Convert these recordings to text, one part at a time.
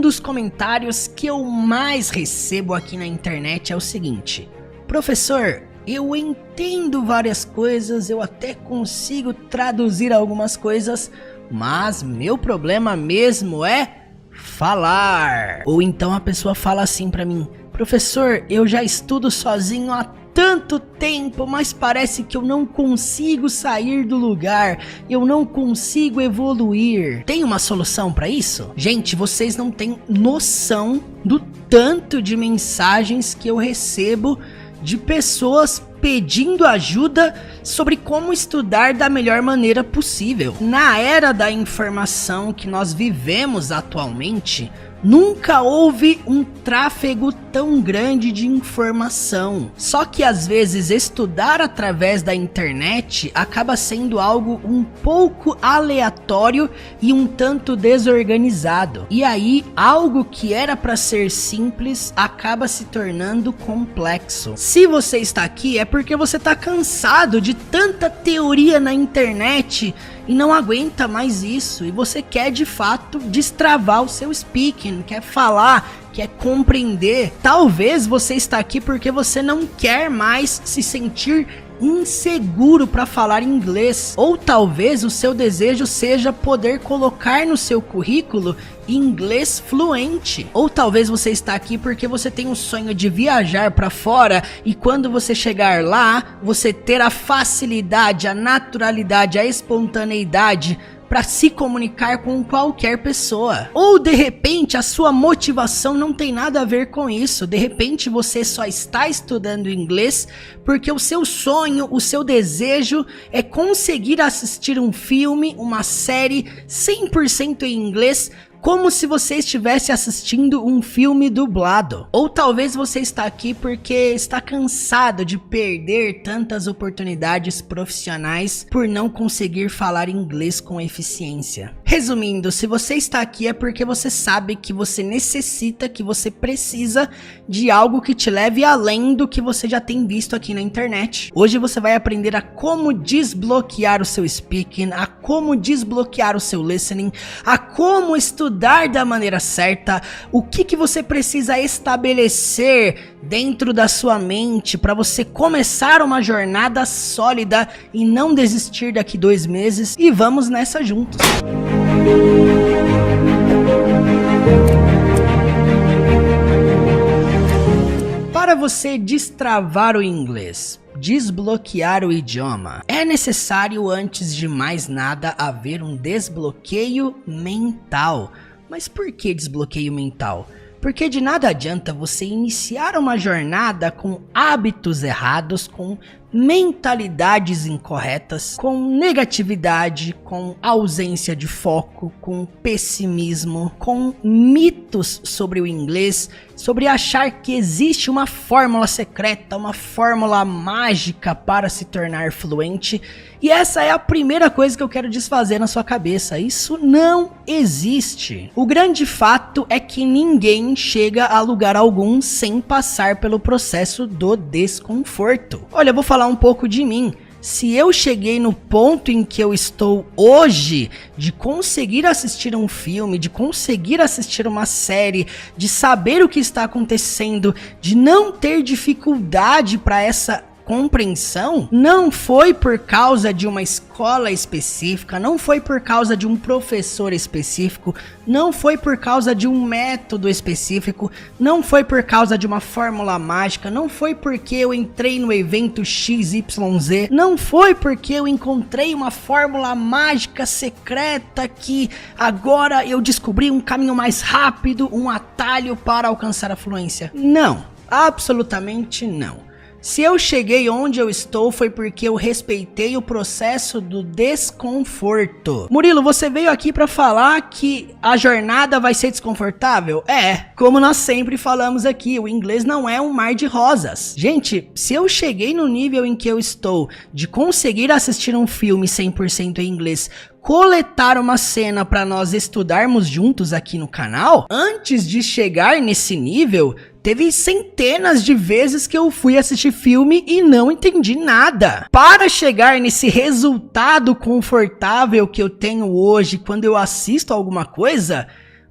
dos comentários que eu mais recebo aqui na internet é o seguinte: professor, eu entendo várias coisas, eu até consigo traduzir algumas coisas, mas meu problema mesmo é falar. Ou então a pessoa fala assim pra mim: professor, eu já estudo sozinho há tanto tempo, mas parece que eu não consigo sair do lugar, eu não consigo evoluir. Tem uma solução pra isso? Gente, vocês não têm noção do tanto de mensagens que eu recebo de pessoas pedindo ajuda sobre como estudar da melhor maneira possível. Na era da informação que nós vivemos atualmente, nunca houve um tráfego tão grande de informação. Só que às vezes estudar através da internet acaba sendo algo um pouco aleatório e um tanto desorganizado. E aí, algo que era para ser simples acaba se tornando complexo. Se você está aqui é porque você está cansado de tanta teoria na internet e não aguenta mais isso, e você quer de fato destravar o seu speaking, quer falar, quer compreender. Talvez você está aqui porque você não quer mais se sentir inseguro para falar inglês, ou talvez o seu desejo seja poder colocar no seu currículo inglês fluente, ou talvez você está aqui porque você tem um sonho de viajar para fora e quando você chegar lá, você ter a facilidade, a naturalidade, a espontaneidade para se comunicar com qualquer pessoa. Ou de repente a sua motivação não tem nada a ver com isso, de repente você só está estudando inglês porque o seu sonho, o seu desejo é conseguir assistir um filme, uma série 100% em inglês, como se você estivesse assistindo um filme dublado. Ou talvez você está aqui porque está cansado de perder tantas oportunidades profissionais por não conseguir falar inglês com eficiência. Resumindo, se você está aqui é porque você sabe que você necessita, que você precisa de algo que te leve além do que você já tem visto aqui na internet. Hoje você vai aprender a como desbloquear o seu speaking, a como desbloquear o seu listening, a como estudar da maneira certa, o que você precisa estabelecer dentro da sua mente para você começar uma jornada sólida e não desistir daqui 2 meses, e vamos nessa juntos. Para você destravar o inglês, desbloquear o idioma, é necessário antes de mais nada haver um desbloqueio mental. Mas por que desbloqueio mental? Porque de nada adianta você iniciar uma jornada com hábitos errados, com mentalidades incorretas, com negatividade, com ausência de foco, com pessimismo, com mitos sobre o inglês, sobre achar que existe uma fórmula secreta, uma fórmula mágica para se tornar fluente. E essa é a primeira coisa que eu quero desfazer na sua cabeça: isso não existe. O grande fato é que ninguém chega a lugar algum sem passar pelo processo do desconforto. Olha, eu vou falar um pouco de mim. Se eu cheguei no ponto em que eu estou hoje, de conseguir assistir um filme, de conseguir assistir uma série, de saber o que está acontecendo, de não ter dificuldade para essa compreensão, não foi por causa de uma escola específica, não foi por causa de um professor específico, não foi por causa de um método específico, não foi por causa de uma fórmula mágica, não foi porque eu entrei no evento XYZ, não foi porque eu encontrei uma fórmula mágica secreta que agora eu descobri um caminho mais rápido, um atalho para alcançar a fluência. Não, absolutamente não. Se eu cheguei onde eu estou foi porque eu respeitei o processo do desconforto. Murilo, você veio aqui para falar que a jornada vai ser desconfortável? Como nós sempre falamos aqui, o inglês não é um mar de rosas. Gente, se eu cheguei no nível em que eu estou de conseguir assistir um filme 100% em inglês, coletar uma cena para nós estudarmos juntos aqui no canal, antes de chegar nesse nível, teve centenas de vezes que eu fui assistir filme e não entendi nada. Para chegar nesse resultado confortável que eu tenho hoje quando eu assisto alguma coisa,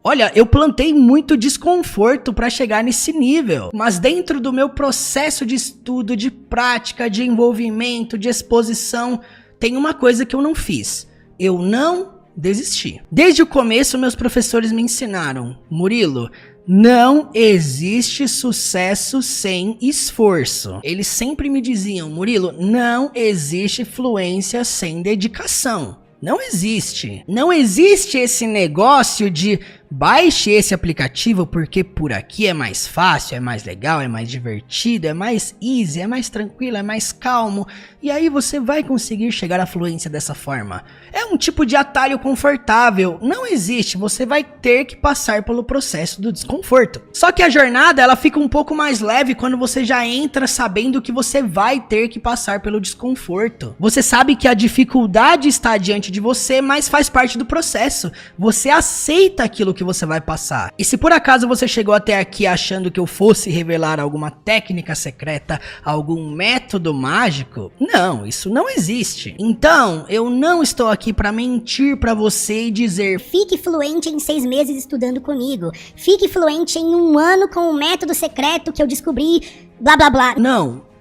Olha, eu plantei muito desconforto para chegar nesse nível, mas dentro do meu processo de estudo, de prática, de envolvimento, de exposição, tem uma coisa que eu não fiz. Eu não desisti. Desde o começo, meus professores me ensinaram: Murilo, não existe sucesso sem esforço. Eles sempre me diziam: Murilo, não existe fluência sem dedicação. Não existe. Não existe esse negócio de baixe esse aplicativo porque por aqui é mais fácil, é mais legal, é mais divertido, é mais easy, é mais tranquilo, é mais calmo. E aí você vai conseguir chegar à fluência dessa forma. É um tipo de atalho confortável. Não existe. Você vai ter que passar pelo processo do desconforto. Só que a jornada, ela fica um pouco mais leve quando você já entra sabendo que você vai ter que passar pelo desconforto. Você sabe que a dificuldade está diante de você, mas faz parte do processo. Você aceita aquilo que você vai passar. E se por acaso você chegou até aqui achando que eu fosse revelar alguma técnica secreta, algum método mágico, não, isso não existe. Então, eu não estou aqui para mentir para você e dizer: fique fluente em 6 meses estudando comigo, fique fluente em 1 ano com o método secreto que eu descobri, blá blá blá.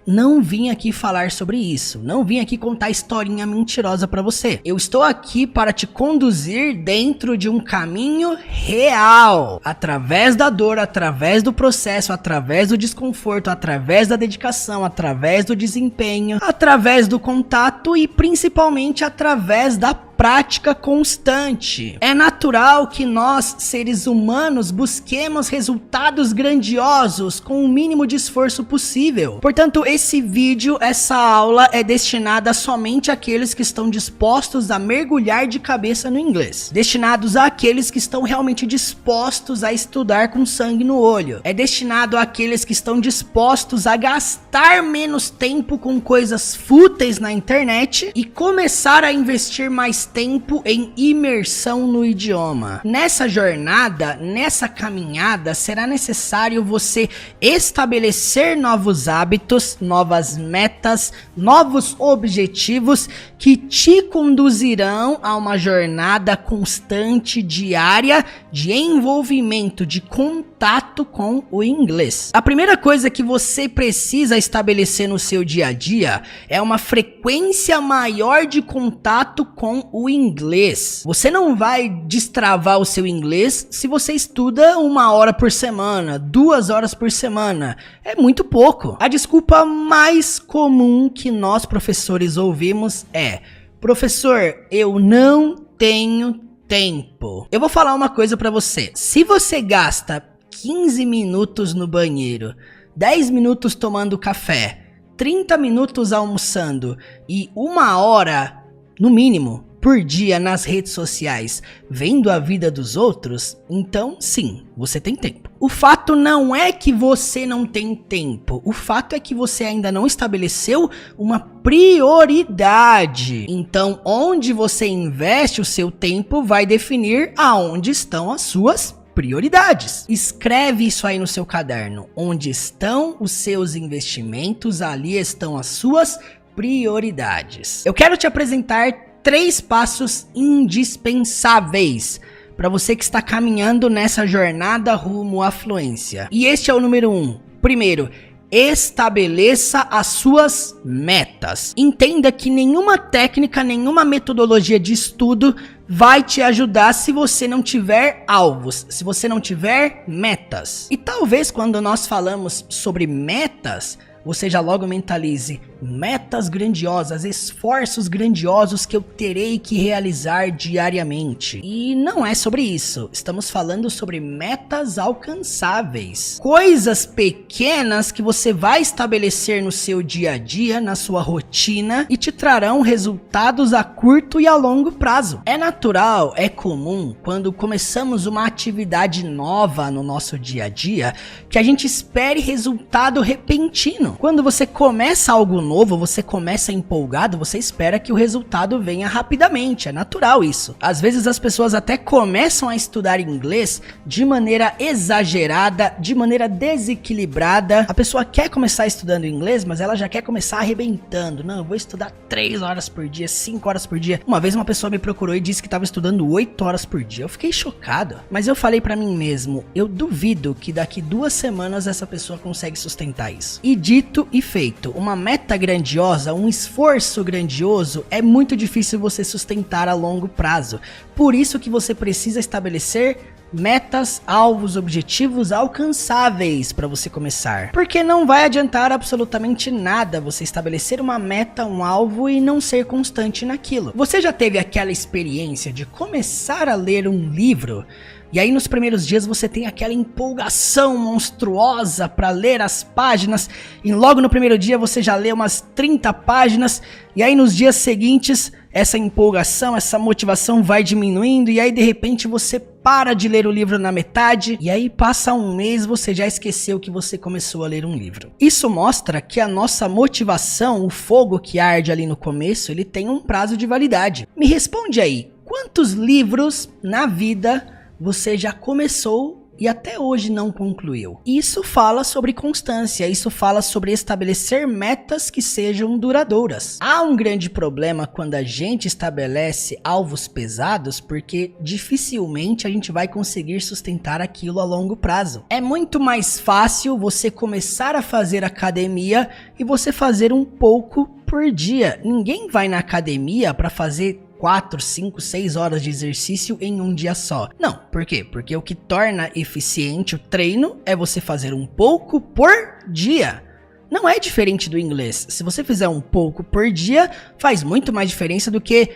Não vim aqui falar sobre isso. Não vim aqui contar historinha mentirosa pra você. Eu estou aqui para te conduzir dentro de um caminho real. Através da dor, através do processo, através do desconforto, através da dedicação, através do desempenho, através do contato e principalmente através da prática constante. É natural que nós, seres humanos, busquemos resultados grandiosos com o mínimo de esforço possível. Portanto, esse vídeo, essa aula é destinada somente àqueles que estão dispostos a mergulhar de cabeça no inglês. Destinados àqueles que estão realmente dispostos a estudar com sangue no olho. É destinado àqueles que estão dispostos a gastar menos tempo com coisas fúteis na internet e começar a investir mais tempo em imersão no idioma. Nessa jornada, nessa caminhada, será necessário você estabelecer novos hábitos, novas metas, novos objetivos que te conduzirão a uma jornada constante, diária, de envolvimento, de contato com o inglês. A primeira coisa que você precisa estabelecer no seu dia a dia é uma frequência maior de contato com o inglês. Você não vai destravar o seu inglês se você estuda 1 hora por semana, 2 horas por semana. É muito pouco. A desculpa mais comum que nós professores ouvimos é: professor, eu não tenho tempo. Eu vou falar uma coisa pra você. Se você gasta 15 minutos no banheiro, 10 minutos tomando café, 30 minutos almoçando e 1 hora, no mínimo, por dia nas redes sociais, vendo a vida dos outros, então sim, você tem tempo. O fato não é que você não tem tempo, o fato é que você ainda não estabeleceu uma prioridade. Então, onde você investe o seu tempo vai definir aonde estão as suas prioridades. Escreve isso aí no seu caderno. Onde estão os seus investimentos, ali estão as suas prioridades. Eu quero te apresentar 3 passos indispensáveis para você que está caminhando nessa jornada rumo à fluência. E este é o número 1. Primeiro, estabeleça as suas metas. Entenda que nenhuma técnica, nenhuma metodologia de estudo vai te ajudar se você não tiver alvos, se você não tiver metas. E talvez quando nós falamos sobre metas, você já logo mentalize metas grandiosas, esforços grandiosos que eu terei que realizar diariamente. E não é sobre isso. Estamos falando sobre metas alcançáveis. Coisas pequenas que você vai estabelecer no seu dia a dia, na sua rotina, e te trarão resultados a curto e a longo prazo. É natural, é comum, quando começamos uma atividade nova no nosso dia a dia, que a gente espere resultado repentino. Quando você começa algo novo, você começa empolgado, você espera que o resultado venha rapidamente, é natural isso. Às vezes as pessoas até começam a estudar inglês de maneira exagerada, de maneira desequilibrada. A pessoa quer começar estudando inglês, mas ela já quer começar arrebentando. Não, eu vou estudar 3 horas por dia, 5 horas por dia. Uma vez uma pessoa me procurou e disse que estava estudando 8 horas por dia. Eu fiquei chocado, mas eu falei pra mim mesmo, eu duvido que daqui 2 semanas essa pessoa consegue sustentar isso. E dito e feito, uma meta grandiosa, um esforço grandioso é muito difícil você sustentar a longo prazo. Por isso que você precisa estabelecer metas, alvos, objetivos alcançáveis para você começar. Porque não vai adiantar absolutamente nada você estabelecer uma meta, um alvo e não ser constante naquilo. Você já teve aquela experiência de começar a ler um livro e aí nos primeiros dias você tem aquela empolgação monstruosa para ler as páginas e logo no primeiro dia você já lê umas 30 páginas e aí nos dias seguintes essa empolgação, essa motivação vai diminuindo e aí de repente você para de ler o livro na metade e aí passa um mês você já esqueceu que você começou a ler um livro. Isso mostra que a nossa motivação, o fogo que arde ali no começo, ele tem um prazo de validade. Me responde aí, quantos livros na vida você já começou e até hoje não concluiu? Isso fala sobre constância, isso fala sobre estabelecer metas que sejam duradouras. Há um grande problema quando a gente estabelece alvos pesados, porque dificilmente a gente vai conseguir sustentar aquilo a longo prazo. É muito mais fácil você começar a fazer academia e você fazer um pouco por dia. Ninguém vai na academia para fazer 4, 5, 6 horas de exercício em um dia só. Não, por quê? Porque o que torna eficiente o treino é você fazer um pouco por dia. Não é diferente do inglês. Se você fizer um pouco por dia, faz muito mais diferença do que,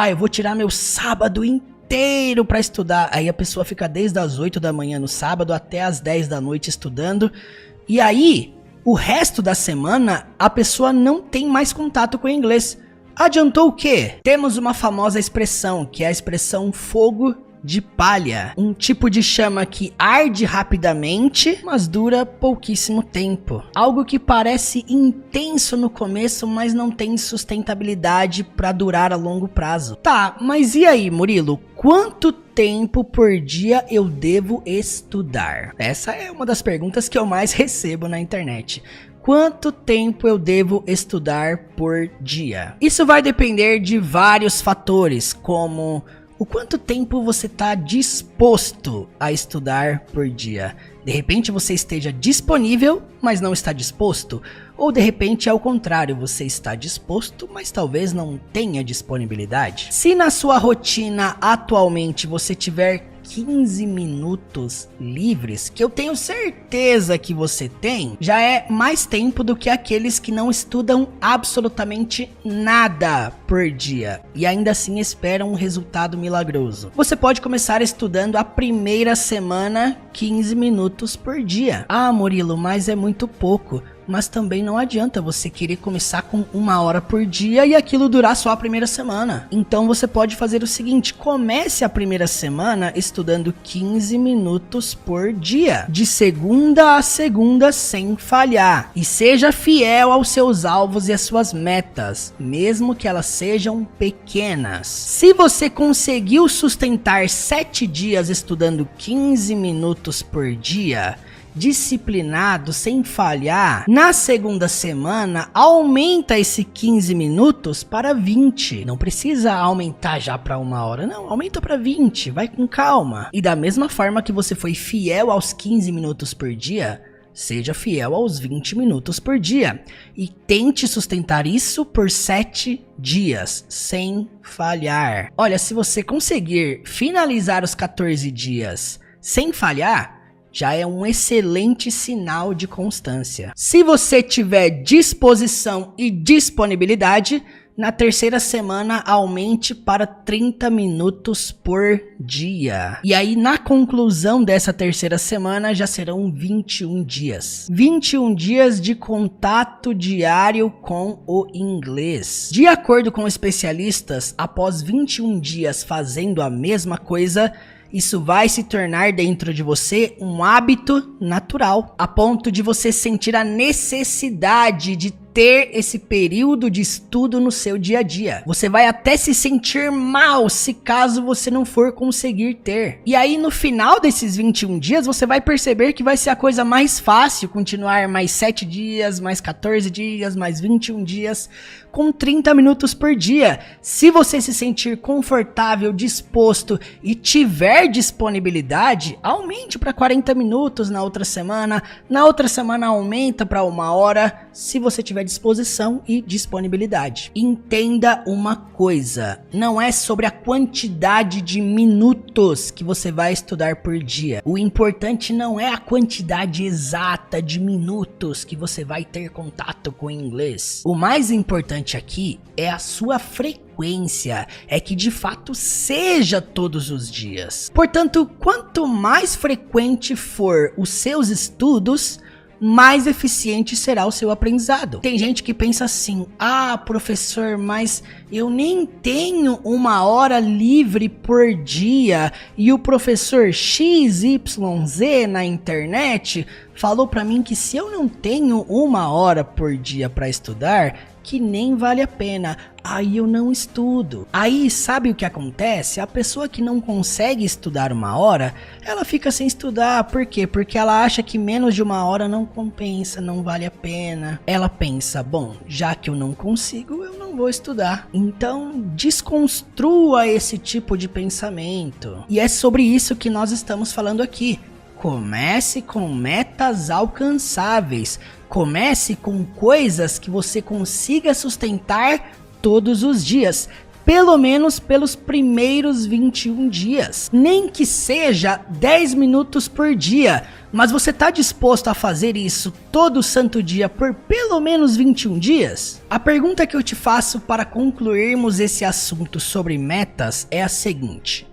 eu vou tirar meu sábado inteiro para estudar. Aí a pessoa fica desde as 8 da manhã no sábado até as 10 da noite estudando. E aí, o resto da semana, a pessoa não tem mais contato com o inglês. Adiantou o quê? Temos uma famosa expressão, que é a expressão fogo de palha. Um tipo de chama que arde rapidamente, mas dura pouquíssimo tempo. Algo que parece intenso no começo, mas não tem sustentabilidade para durar a longo prazo. Tá, mas e aí, Murilo? Quanto tempo por dia eu devo estudar? Essa é uma das perguntas que eu mais recebo na internet. Quanto tempo eu devo estudar por dia? Isso vai depender de vários fatores, como o quanto tempo você está disposto a estudar por dia. De repente você esteja disponível, mas não está disposto. Ou de repente é o contrário, você está disposto, mas talvez não tenha disponibilidade. Se na sua rotina atualmente você tiver 15 minutos livres, que eu tenho certeza que você tem, já é mais tempo do que aqueles que não estudam absolutamente nada por dia e ainda assim esperam um resultado milagroso. Você pode começar estudando a primeira semana 15 minutos por dia. Ah, Murilo, mas é muito pouco. Mas também não adianta você querer começar com 1 hora por dia e aquilo durar só a primeira semana. Então você pode fazer o seguinte, comece a primeira semana estudando 15 minutos por dia, de segunda a segunda sem falhar. E seja fiel aos seus alvos e às suas metas, mesmo que elas sejam pequenas. Se você conseguiu sustentar 7 dias estudando 15 minutos por dia, disciplinado, sem falhar, na segunda semana aumenta esse 15 minutos para 20. Não precisa aumentar já para 1 hora, não, aumenta para 20, vai com calma. E da mesma forma que você foi fiel aos 15 minutos por dia, seja fiel aos 20 minutos por dia e tente sustentar isso por 7 dias, sem falhar. Olha, se você conseguir finalizar os 14 dias sem falhar, já é um excelente sinal de constância. Se você tiver disposição e disponibilidade, na terceira semana aumente para 30 minutos por dia. E aí na conclusão dessa terceira semana já serão 21 dias. 21 dias de contato diário com o inglês. De acordo com especialistas, após 21 dias fazendo a mesma coisa, isso vai se tornar dentro de você um hábito natural, a ponto de você sentir a necessidade de ter esse período de estudo no seu dia a dia. Você vai até se sentir mal se caso você não for conseguir ter. E aí no final desses 21 dias você vai perceber que vai ser a coisa mais fácil continuar mais 7 dias, mais 14 dias, mais 21 dias, com 30 minutos por dia. Se você se sentir confortável, disposto e tiver disponibilidade, aumente para 40 minutos na outra semana aumenta para 1 hora, se você tiver disposição e disponibilidade. Entenda uma coisa, não é sobre a quantidade de minutos que você vai estudar por dia. O importante não é a quantidade exata de minutos que você vai ter contato com o inglês. O mais importante aqui é a sua frequência, é que de fato seja todos os dias. Portanto, quanto mais frequente for os seus estudos, mais eficiente será o seu aprendizado. Tem gente que pensa assim: ah, professor, mas eu nem tenho 1 hora livre por dia e o professor XYZ na internet falou pra mim que se eu não tenho 1 hora por dia para estudar, que nem vale a pena, aí eu não estudo. Aí sabe o que acontece? A pessoa que não consegue estudar 1 hora, ela fica sem estudar. Por quê? Porque ela acha que menos de 1 hora não compensa, não vale a pena. Ela pensa: bom, já que eu não consigo, eu não vou estudar. Então desconstrua esse tipo de pensamento. E é sobre isso que nós estamos falando aqui. Comece com metas alcançáveis. Comece com coisas que você consiga sustentar todos os dias. Pelo menos pelos primeiros 21 dias. Nem que seja 10 minutos por dia. Mas você está disposto a fazer isso todo santo dia por pelo menos 21 dias? A pergunta que eu te faço para concluirmos esse assunto sobre metas é a seguinte: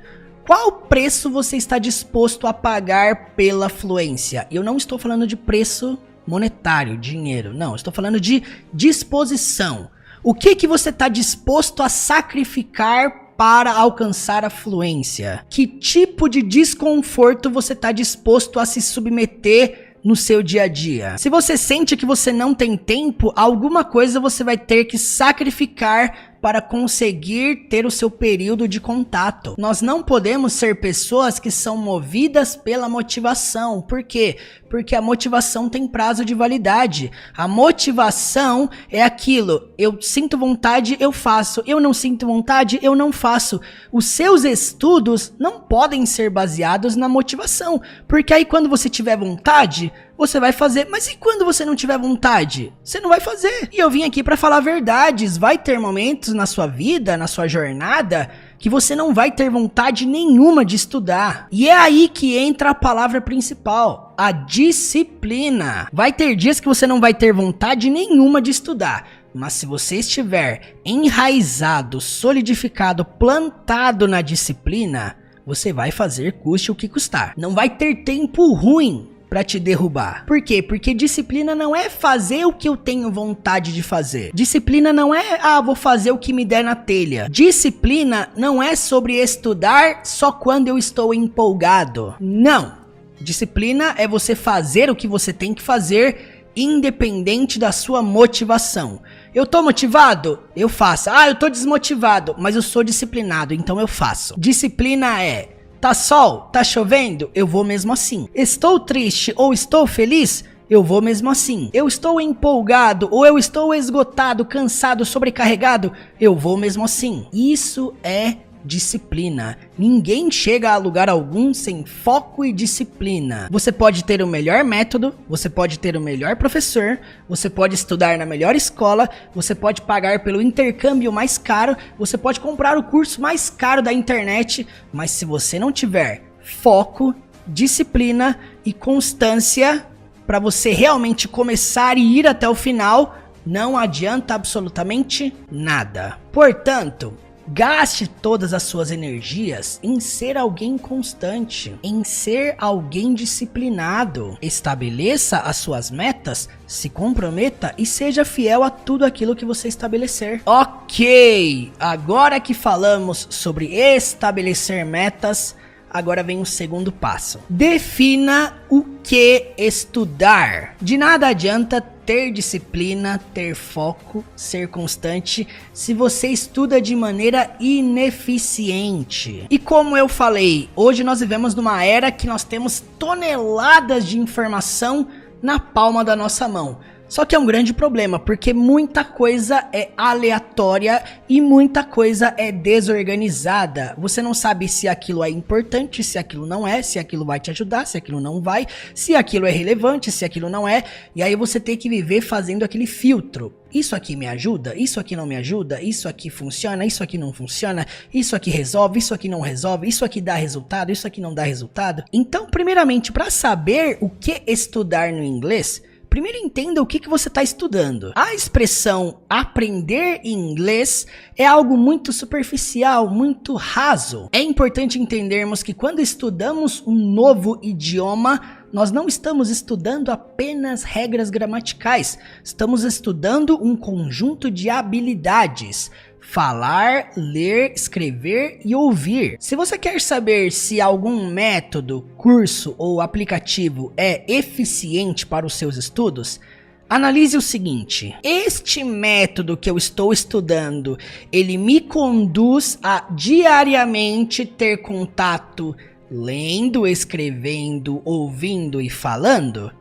qual preço você está disposto a pagar pela fluência? Eu não estou falando de preço monetário, dinheiro, não, estou falando de disposição. O que você está disposto a sacrificar para alcançar a fluência? Que tipo de desconforto você está disposto a se submeter no seu dia a dia? Se você sente que você não tem tempo, alguma coisa você vai ter que sacrificar para conseguir ter o seu período de contato. Nós não podemos ser pessoas que são movidas pela motivação. Por quê? Porque a motivação tem prazo de validade. A motivação é aquilo: eu sinto vontade, eu faço. Eu não sinto vontade, eu não faço. Os seus estudos não podem ser baseados na motivação, porque aí quando você tiver vontade, você vai fazer. Mas e quando você não tiver vontade? Você não vai fazer. E eu vim aqui para falar verdades. Vai ter momentos na sua vida, na sua jornada, que você não vai ter vontade nenhuma de estudar. E é aí que entra a palavra principal: a disciplina. Vai ter dias que você não vai ter vontade nenhuma de estudar. Mas se você estiver enraizado, solidificado, plantado na disciplina, você vai fazer custe o que custar. Não vai ter tempo ruim pra te derrubar. Por quê? Porque disciplina não é fazer o que eu tenho vontade de fazer. Disciplina não é, vou fazer o que me der na telha. Disciplina não é sobre estudar só quando eu estou empolgado. Não. Disciplina é você fazer o que você tem que fazer, independente da sua motivação. Eu tô motivado? Eu faço. Eu tô desmotivado, mas eu sou disciplinado, então eu faço. Disciplina é: tá sol? Tá chovendo? Eu vou mesmo assim. Estou triste ou estou feliz? Eu vou mesmo assim. Eu estou empolgado ou eu estou esgotado, cansado, sobrecarregado? Eu vou mesmo assim. Isso é disciplina. Ninguém chega a lugar algum sem foco e disciplina. Você pode ter o melhor método, você pode ter o melhor professor, você pode estudar na melhor escola, você pode pagar pelo intercâmbio mais caro, você pode comprar o curso mais caro da internet, mas se você não tiver foco, disciplina e constância para você realmente começar e ir até o final, não adianta absolutamente nada. Portanto, gaste todas as suas energias em ser alguém constante, em ser alguém disciplinado. Estabeleça as suas metas, se comprometa e seja fiel a tudo aquilo que você estabelecer. Ok, agora que falamos sobre estabelecer metas, Agora vem o segundo passo. Defina o que estudar. De nada adianta ter disciplina, ter foco, ser constante, se você estuda de maneira ineficiente. E como eu falei, hoje nós vivemos numa era que nós temos toneladas de informação na palma da nossa mão. Só que é um grande problema, porque muita coisa é aleatória e muita coisa é desorganizada. Você não sabe se aquilo é importante, se aquilo não é, se aquilo vai te ajudar, se aquilo não vai, se aquilo é relevante, se aquilo não é. E aí você tem que viver fazendo aquele filtro. Isso aqui me ajuda, isso aqui não me ajuda, isso aqui funciona, isso aqui não funciona, isso aqui resolve, isso aqui não resolve, isso aqui dá resultado, isso aqui não dá resultado. Então, primeiramente, para saber o que estudar no inglês, primeiro entenda o que você está estudando. A expressão aprender inglês é algo muito superficial, muito raso. É importante entendermos que quando estudamos um novo idioma, nós não estamos estudando apenas regras gramaticais, estamos estudando um conjunto de habilidades. Falar, ler, escrever e ouvir. Se você quer saber se algum método, curso ou aplicativo é eficiente para os seus estudos, analise o seguinte: este método que eu estou estudando, ele me conduz a diariamente ter contato lendo, escrevendo, ouvindo e falando?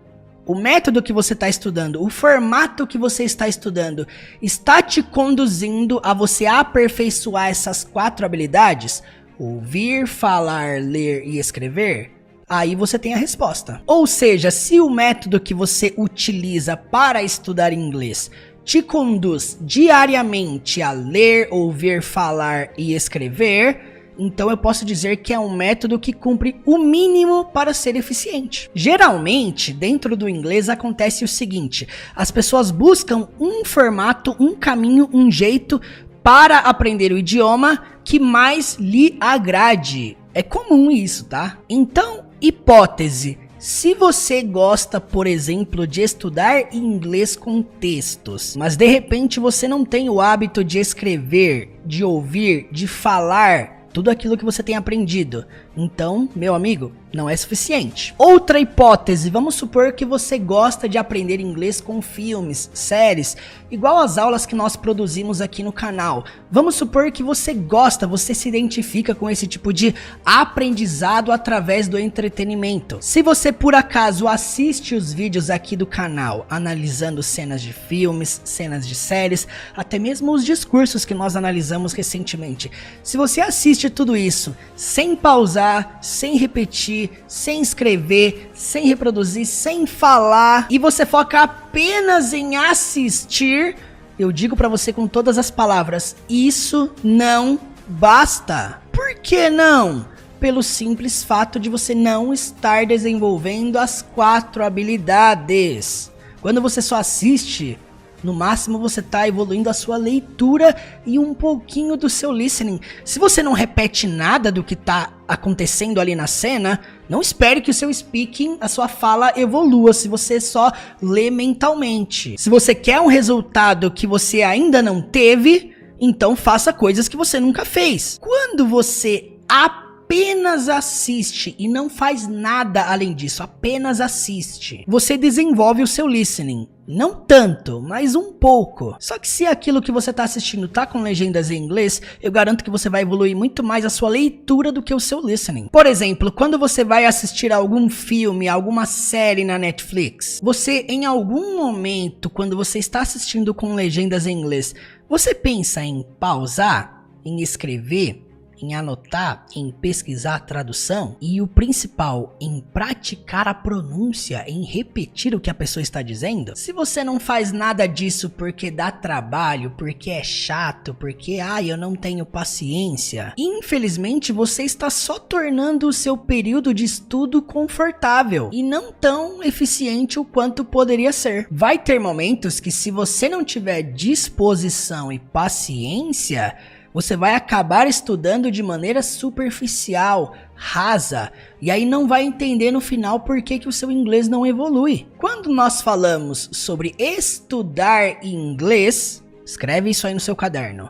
O método que você está estudando, o formato que você está estudando, está te conduzindo a você aperfeiçoar essas 4 habilidades? Ouvir, falar, ler e escrever? Aí você tem a resposta. Ou seja, se o método que você utiliza para estudar inglês te conduz diariamente a ler, ouvir, falar e escrever, então eu posso dizer que é um método que cumpre o mínimo para ser eficiente. Geralmente, dentro do inglês acontece o seguinte: as pessoas buscam um formato, um caminho, um jeito para aprender o idioma que mais lhe agrade. É comum isso, tá? Então, hipótese: se você gosta, por exemplo, de estudar inglês com textos, mas de repente você não tem o hábito de escrever, de ouvir, de falar tudo aquilo que você tem aprendido, então, meu amigo, não é suficiente. Outra hipótese: vamos supor que você gosta de aprender inglês com filmes, séries, igual as aulas que nós produzimos aqui no canal. Vamos supor que você gosta, você se identifica com esse tipo de aprendizado através do entretenimento. Se você por acaso assiste os vídeos aqui do canal, analisando cenas de filmes, cenas de séries, até mesmo os discursos que nós analisamos recentemente, se você assiste tudo isso sem pausar, sem repetir, sem escrever, sem reproduzir, sem falar, e você foca apenas em assistir, eu digo pra você com todas as palavras: isso não basta. Por que não? Pelo simples fato de você não estar desenvolvendo as 4 habilidades. Quando você só assiste, no máximo você está evoluindo a sua leitura e um pouquinho do seu listening. Se você não repete nada do que está acontecendo ali na cena, não espere que o seu speaking, a sua fala evolua se você só lê mentalmente. Se você quer um resultado que você ainda não teve, então faça coisas que você nunca fez. Quando você apenas assiste e não faz nada além disso, apenas assiste, você desenvolve o seu listening. Não tanto, mas um pouco. Só que se aquilo que você está assistindo tá com legendas em inglês, eu garanto que você vai evoluir muito mais a sua leitura do que o seu listening. Por exemplo, quando você vai assistir algum filme, alguma série na Netflix, você em algum momento, quando você está assistindo com legendas em inglês, você pensa em pausar, em escrever, em anotar, em pesquisar a tradução e o principal, em praticar a pronúncia, em repetir o que a pessoa está dizendo? Se você não faz nada disso porque dá trabalho, porque é chato, porque eu não tenho paciência, infelizmente você está só tornando o seu período de estudo confortável e não tão eficiente o quanto poderia ser. Vai ter momentos que, se você não tiver disposição e paciência, você vai acabar estudando de maneira superficial, rasa, e aí não vai entender no final por que o seu inglês não evolui. Quando nós falamos sobre estudar inglês, escreve isso aí no seu caderno.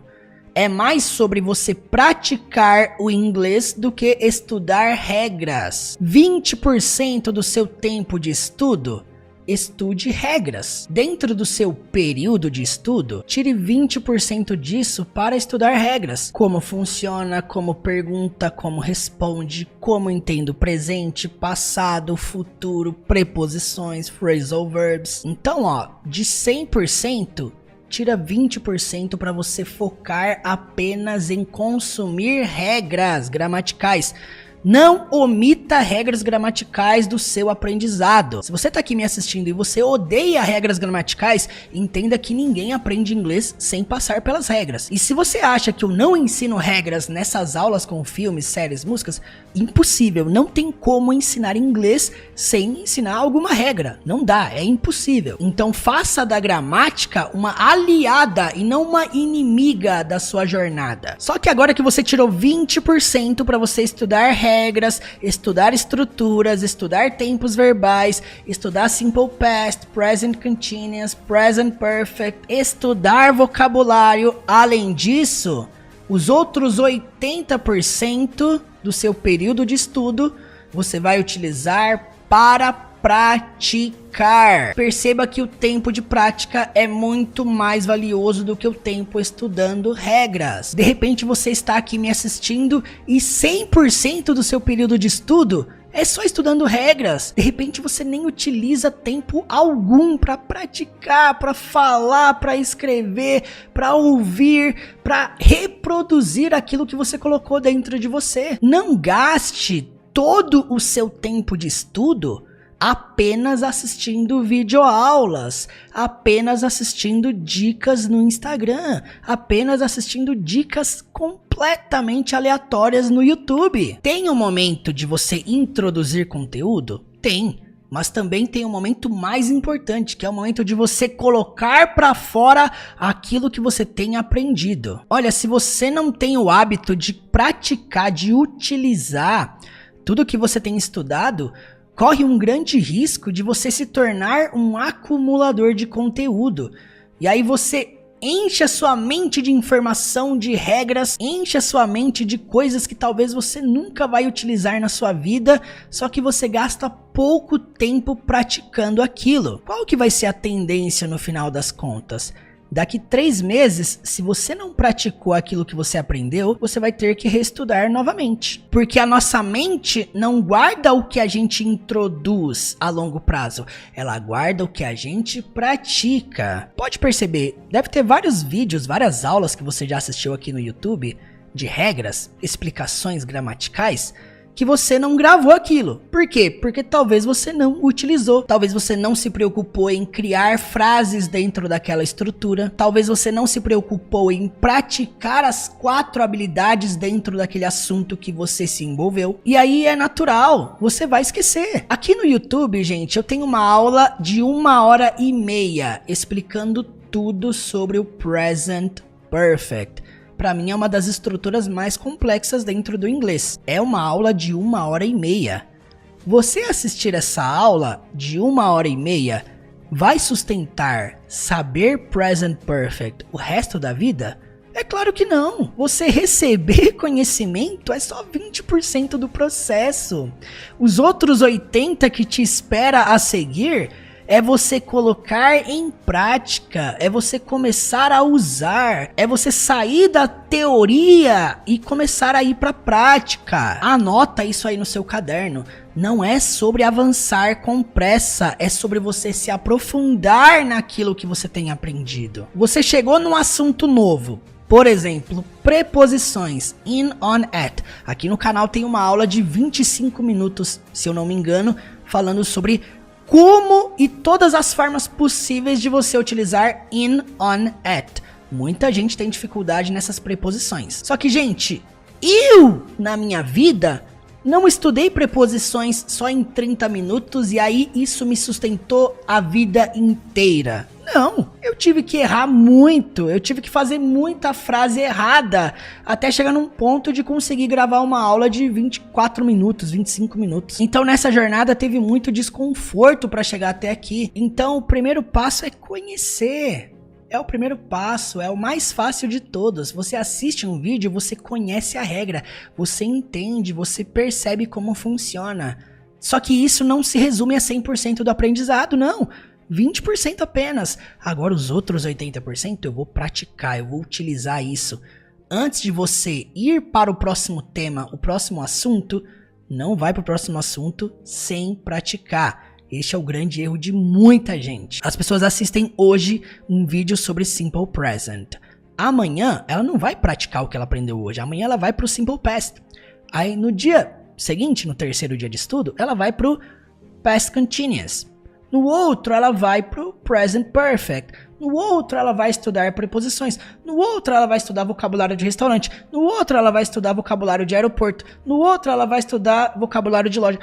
é mais sobre você praticar o inglês do que estudar regras. 20% do seu tempo de estudo, estude regras. Dentro do seu período de estudo, tire 20% disso para estudar regras. Como funciona, como pergunta, como responde, como entende o presente, passado, futuro, preposições, phrasal verbs. Então, ó, de 100%, tira 20% para você focar apenas em consumir regras gramaticais. Não omita regras gramaticais do seu aprendizado. Se você tá aqui me assistindo e você odeia regras gramaticais, entenda que ninguém aprende inglês sem passar pelas regras. E se você acha que eu não ensino regras nessas aulas com filmes, séries, músicas, impossível. Não tem como ensinar inglês sem ensinar alguma regra. Não dá, é impossível. Então faça da gramática uma aliada e não uma inimiga da sua jornada. Só que agora que você tirou 20% para você estudar regras, estudar estruturas, estudar tempos verbais, estudar simple past, present continuous, present perfect, estudar vocabulário. Além disso, os outros 80% do seu período de estudo você vai utilizar para praticar. Perceba que o tempo de prática é muito mais valioso do que o tempo estudando regras. De repente você está aqui me assistindo e 100% do seu período de estudo é só estudando regras. De repente você nem utiliza tempo algum para praticar, para falar, para escrever, para ouvir, para reproduzir aquilo que você colocou dentro de você. Não gaste todo o seu tempo de estudo apenas assistindo videoaulas, apenas assistindo dicas no Instagram, apenas assistindo dicas completamente aleatórias no YouTube. Tem um momento de você introduzir conteúdo? Tem. Mas também tem um momento mais importante, que é o momento de você colocar para fora aquilo que você tem aprendido. Olha, se você não tem o hábito de praticar, de utilizar tudo que você tem estudado, corre um grande risco de você se tornar um acumulador de conteúdo. E aí você enche a sua mente de informação, de regras, enche a sua mente de coisas que talvez você nunca vai utilizar na sua vida, só que você gasta pouco tempo praticando aquilo. Qual que vai ser a tendência no final das contas? Daqui 3 meses, se você não praticou aquilo que você aprendeu, você vai ter que reestudar novamente. Porque a nossa mente não guarda o que a gente introduz a longo prazo. Ela guarda o que a gente pratica. Pode perceber, deve ter vários vídeos, várias aulas que você já assistiu aqui no YouTube de regras, explicações gramaticais, que você não gravou aquilo. Por quê? Porque talvez você não utilizou. Talvez você não se preocupou em criar frases dentro daquela estrutura. Talvez você não se preocupou em praticar as 4 habilidades dentro daquele assunto que você se envolveu. E aí é natural, você vai esquecer. Aqui no YouTube, gente, eu tenho uma aula de 1h30 explicando tudo sobre o Present Perfect. Para mim é uma das estruturas mais complexas dentro do inglês. É uma aula de 1h30. Você assistir essa aula de 1h30 vai sustentar saber Present Perfect o resto da vida? É claro que não. Você receber conhecimento é só 20% do processo. Os outros 80% que te espera a seguir é você colocar em prática, é você começar a usar, é você sair da teoria e começar a ir para a prática. Anota isso aí no seu caderno. Não é sobre avançar com pressa, é sobre você se aprofundar naquilo que você tem aprendido. Você chegou num assunto novo. Por exemplo, preposições, in, on, at. Aqui no canal tem uma aula de 25 minutos, se eu não me engano, falando sobre como e todas as formas possíveis de você utilizar in, on, at. Muita gente tem dificuldade nessas preposições. Só que, gente, eu, na minha vida, não estudei preposições só em 30 minutos e aí isso me sustentou a vida inteira. Não, eu tive que errar muito, eu tive que fazer muita frase errada até chegar num ponto de conseguir gravar uma aula de 24 minutos, 25 minutos. Então nessa jornada teve muito desconforto para chegar até aqui. Então o primeiro passo é conhecer. É o primeiro passo, é o mais fácil de todos. Você assiste um vídeo, você conhece a regra, você entende, você percebe como funciona. Só que isso não se resume a 100% do aprendizado, não. 20% apenas. Agora os outros 80% eu vou praticar, eu vou utilizar isso. Antes de você ir para o próximo tema, o próximo assunto, não vai para o próximo assunto sem praticar. Este é o grande erro de muita gente. As pessoas assistem hoje um vídeo sobre Simple Present. Amanhã ela não vai praticar o que ela aprendeu hoje. Amanhã ela vai para o Simple Past. Aí no dia seguinte, no terceiro dia de estudo, ela vai para o Past Continuous. No outro ela vai para o Present Perfect. No outro ela vai estudar preposições. No outro ela vai estudar vocabulário de restaurante. No outro ela vai estudar vocabulário de aeroporto. No outro ela vai estudar vocabulário de loja.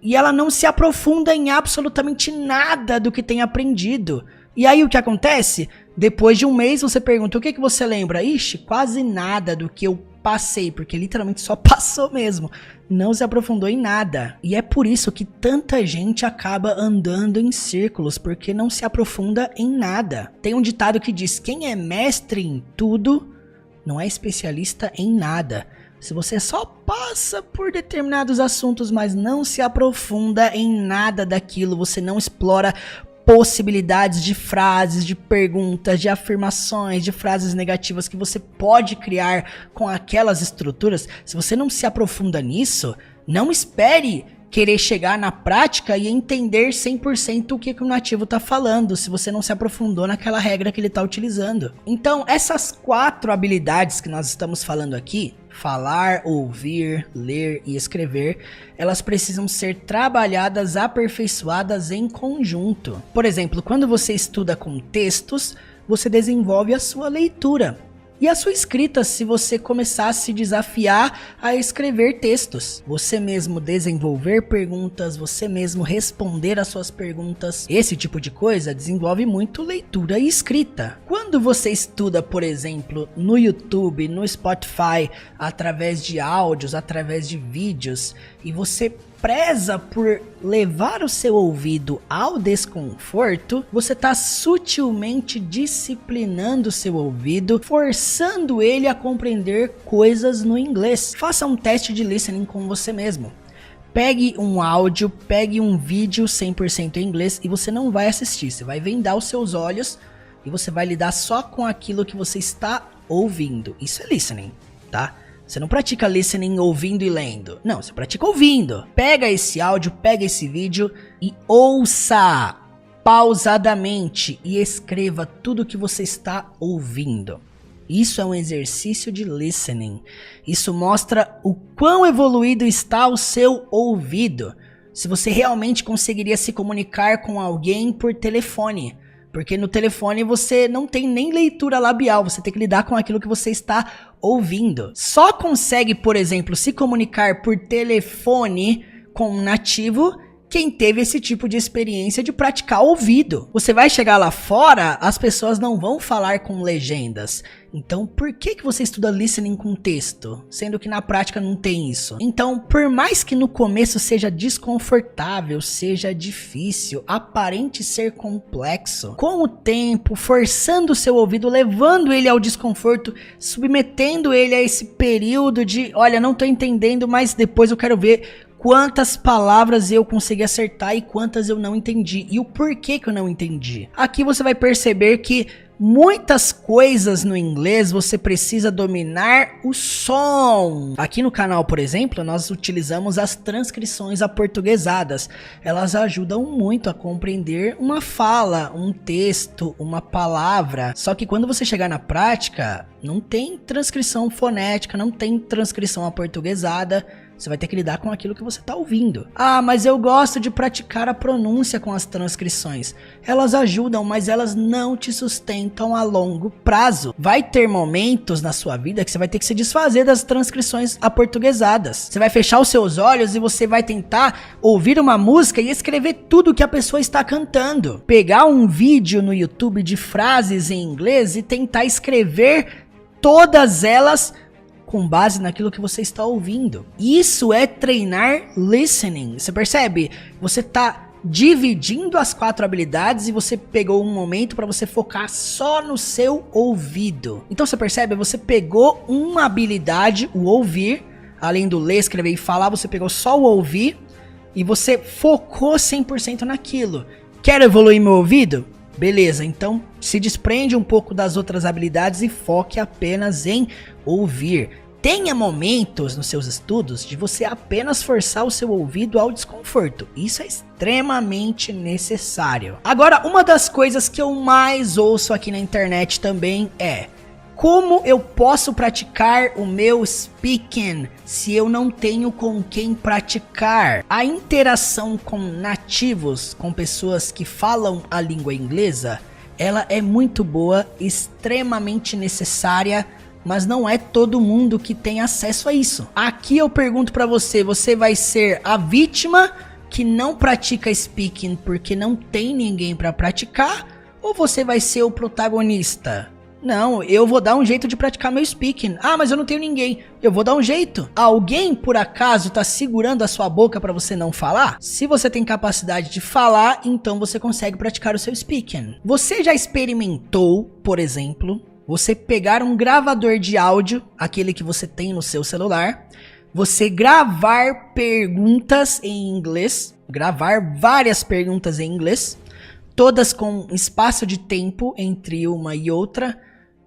E ela não se aprofunda em absolutamente nada do que tem aprendido. E aí o que acontece? Depois de um mês você pergunta, o que você lembra? Ixi, quase nada do que eu passei, porque literalmente só passou mesmo. Não se aprofundou em nada. E é por isso que tanta gente acaba andando em círculos, porque não se aprofunda em nada. Tem um ditado que diz, quem é mestre em tudo, não é especialista em nada. Se você só passa por determinados assuntos, mas não se aprofunda em nada daquilo, você não explora possibilidades de frases, de perguntas, de afirmações, de frases negativas que você pode criar com aquelas estruturas, se você não se aprofunda nisso, não espere querer chegar na prática e entender 100% o que o nativo está falando, se você não se aprofundou naquela regra que ele está utilizando. Então, essas 4 habilidades que nós estamos falando aqui, falar, ouvir, ler e escrever, elas precisam ser trabalhadas, aperfeiçoadas em conjunto. Por exemplo, quando você estuda com textos, você desenvolve a sua leitura. E a sua escrita, se você começar a se desafiar a escrever textos. Você mesmo desenvolver perguntas, você mesmo responder às suas perguntas. Esse tipo de coisa desenvolve muito leitura e escrita. Quando você estuda, por exemplo, no YouTube, no Spotify, através de áudios, através de vídeos, e você preza por levar o seu ouvido ao desconforto, você está sutilmente disciplinando o seu ouvido, forçando ele a compreender coisas no inglês. Faça um teste de listening com você mesmo. Pegue um áudio, pegue um vídeo 100% em inglês e você não vai assistir, você vai vendar os seus olhos e você vai lidar só com aquilo que você está ouvindo. Isso é listening, tá? Você não pratica listening ouvindo e lendo. Não, você pratica ouvindo. Pega esse áudio, pega esse vídeo e ouça pausadamente e escreva tudo que você está ouvindo. Isso é um exercício de listening. Isso mostra o quão evoluído está o seu ouvido. Se você realmente conseguiria se comunicar com alguém por telefone. Porque no telefone você não tem nem leitura labial, você tem que lidar com aquilo que você está ouvindo. Só consegue, por exemplo, se comunicar por telefone com um nativo quem teve esse tipo de experiência de praticar ouvido. Você vai chegar lá fora, as pessoas não vão falar com legendas. Então, por que você estuda listening com texto, sendo que na prática não tem isso? Então, por mais que no começo seja desconfortável, seja difícil, aparente ser complexo, com o tempo, forçando o seu ouvido, levando ele ao desconforto, submetendo ele a esse período de, olha, não tô entendendo, mas depois eu quero ver quantas palavras eu consegui acertar e quantas eu não entendi. E o porquê que eu não entendi. Aqui você vai perceber que muitas coisas no inglês você precisa dominar o som. Aqui no canal, por exemplo, nós utilizamos as transcrições aportuguesadas. Elas ajudam muito a compreender uma fala, um texto, uma palavra. Só que quando você chegar na prática, não tem transcrição fonética, não tem transcrição aportuguesada. Você vai ter que lidar com aquilo que você está ouvindo. Ah, mas eu gosto de praticar a pronúncia com as transcrições. Elas ajudam, mas elas não te sustentam a longo prazo. Vai ter momentos na sua vida que você vai ter que se desfazer das transcrições aportuguesadas. Você vai fechar os seus olhos e você vai tentar ouvir uma música e escrever tudo que a pessoa está cantando. Pegar um vídeo no YouTube de frases em inglês e tentar escrever todas elas com base naquilo que você está ouvindo. Isso é treinar listening. Você percebe? Você está dividindo as 4 habilidades e você pegou um momento para você focar só no seu ouvido. Então você percebe? Você pegou uma habilidade, o ouvir, além do ler, escrever e falar, você pegou só o ouvir e você focou 100% naquilo. Quero evoluir meu ouvido? Beleza, então se desprende um pouco das outras habilidades e foque apenas em ouvir. Tenha momentos nos seus estudos de você apenas forçar o seu ouvido ao desconforto. Isso é extremamente necessário. Agora, uma das coisas que eu mais ouço aqui na internet também é: como eu posso praticar o meu speaking se eu não tenho com quem praticar? A interação com nativos, com pessoas que falam a língua inglesa, ela é muito boa, extremamente necessária, mas não é todo mundo que tem acesso a isso. Aqui eu pergunto pra você, você vai ser a vítima que não pratica speaking porque não tem ninguém pra praticar? Ou você vai ser o protagonista? Não, eu vou dar um jeito de praticar meu speaking. Ah, mas eu não tenho ninguém. Eu vou dar um jeito. Alguém, por acaso, tá segurando a sua boca pra você não falar? Se você tem capacidade de falar, então você consegue praticar o seu speaking. Você já experimentou, por exemplo, você pegar um gravador de áudio, aquele que você tem no seu celular, você gravar perguntas em inglês, gravar várias perguntas em inglês, todas com espaço de tempo entre uma e outra,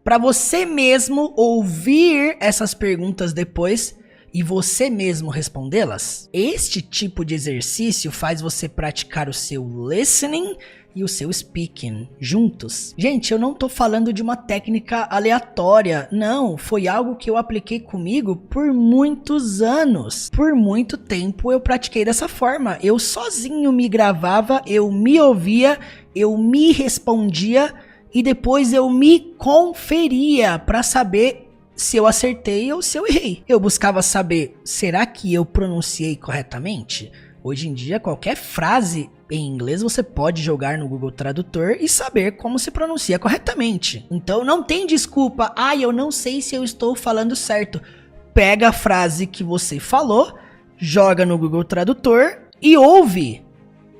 para você mesmo ouvir essas perguntas depois e você mesmo respondê-las? Este tipo de exercício faz você praticar o seu listening e o seu speaking juntos. Gente, eu não tô falando de uma técnica aleatória, não, foi algo que eu apliquei comigo por muitos anos. Por muito tempo eu pratiquei dessa forma. Eu sozinho me gravava, eu me ouvia, eu me respondia e depois eu me conferia para saber se eu acertei ou se eu errei. Eu buscava saber, será que eu pronunciei corretamente? Hoje em dia, qualquer frase em inglês você pode jogar no Google Tradutor e saber como se pronuncia corretamente. Então não tem desculpa, eu não sei se eu estou falando certo. Pega a frase que você falou, joga no Google Tradutor e ouve.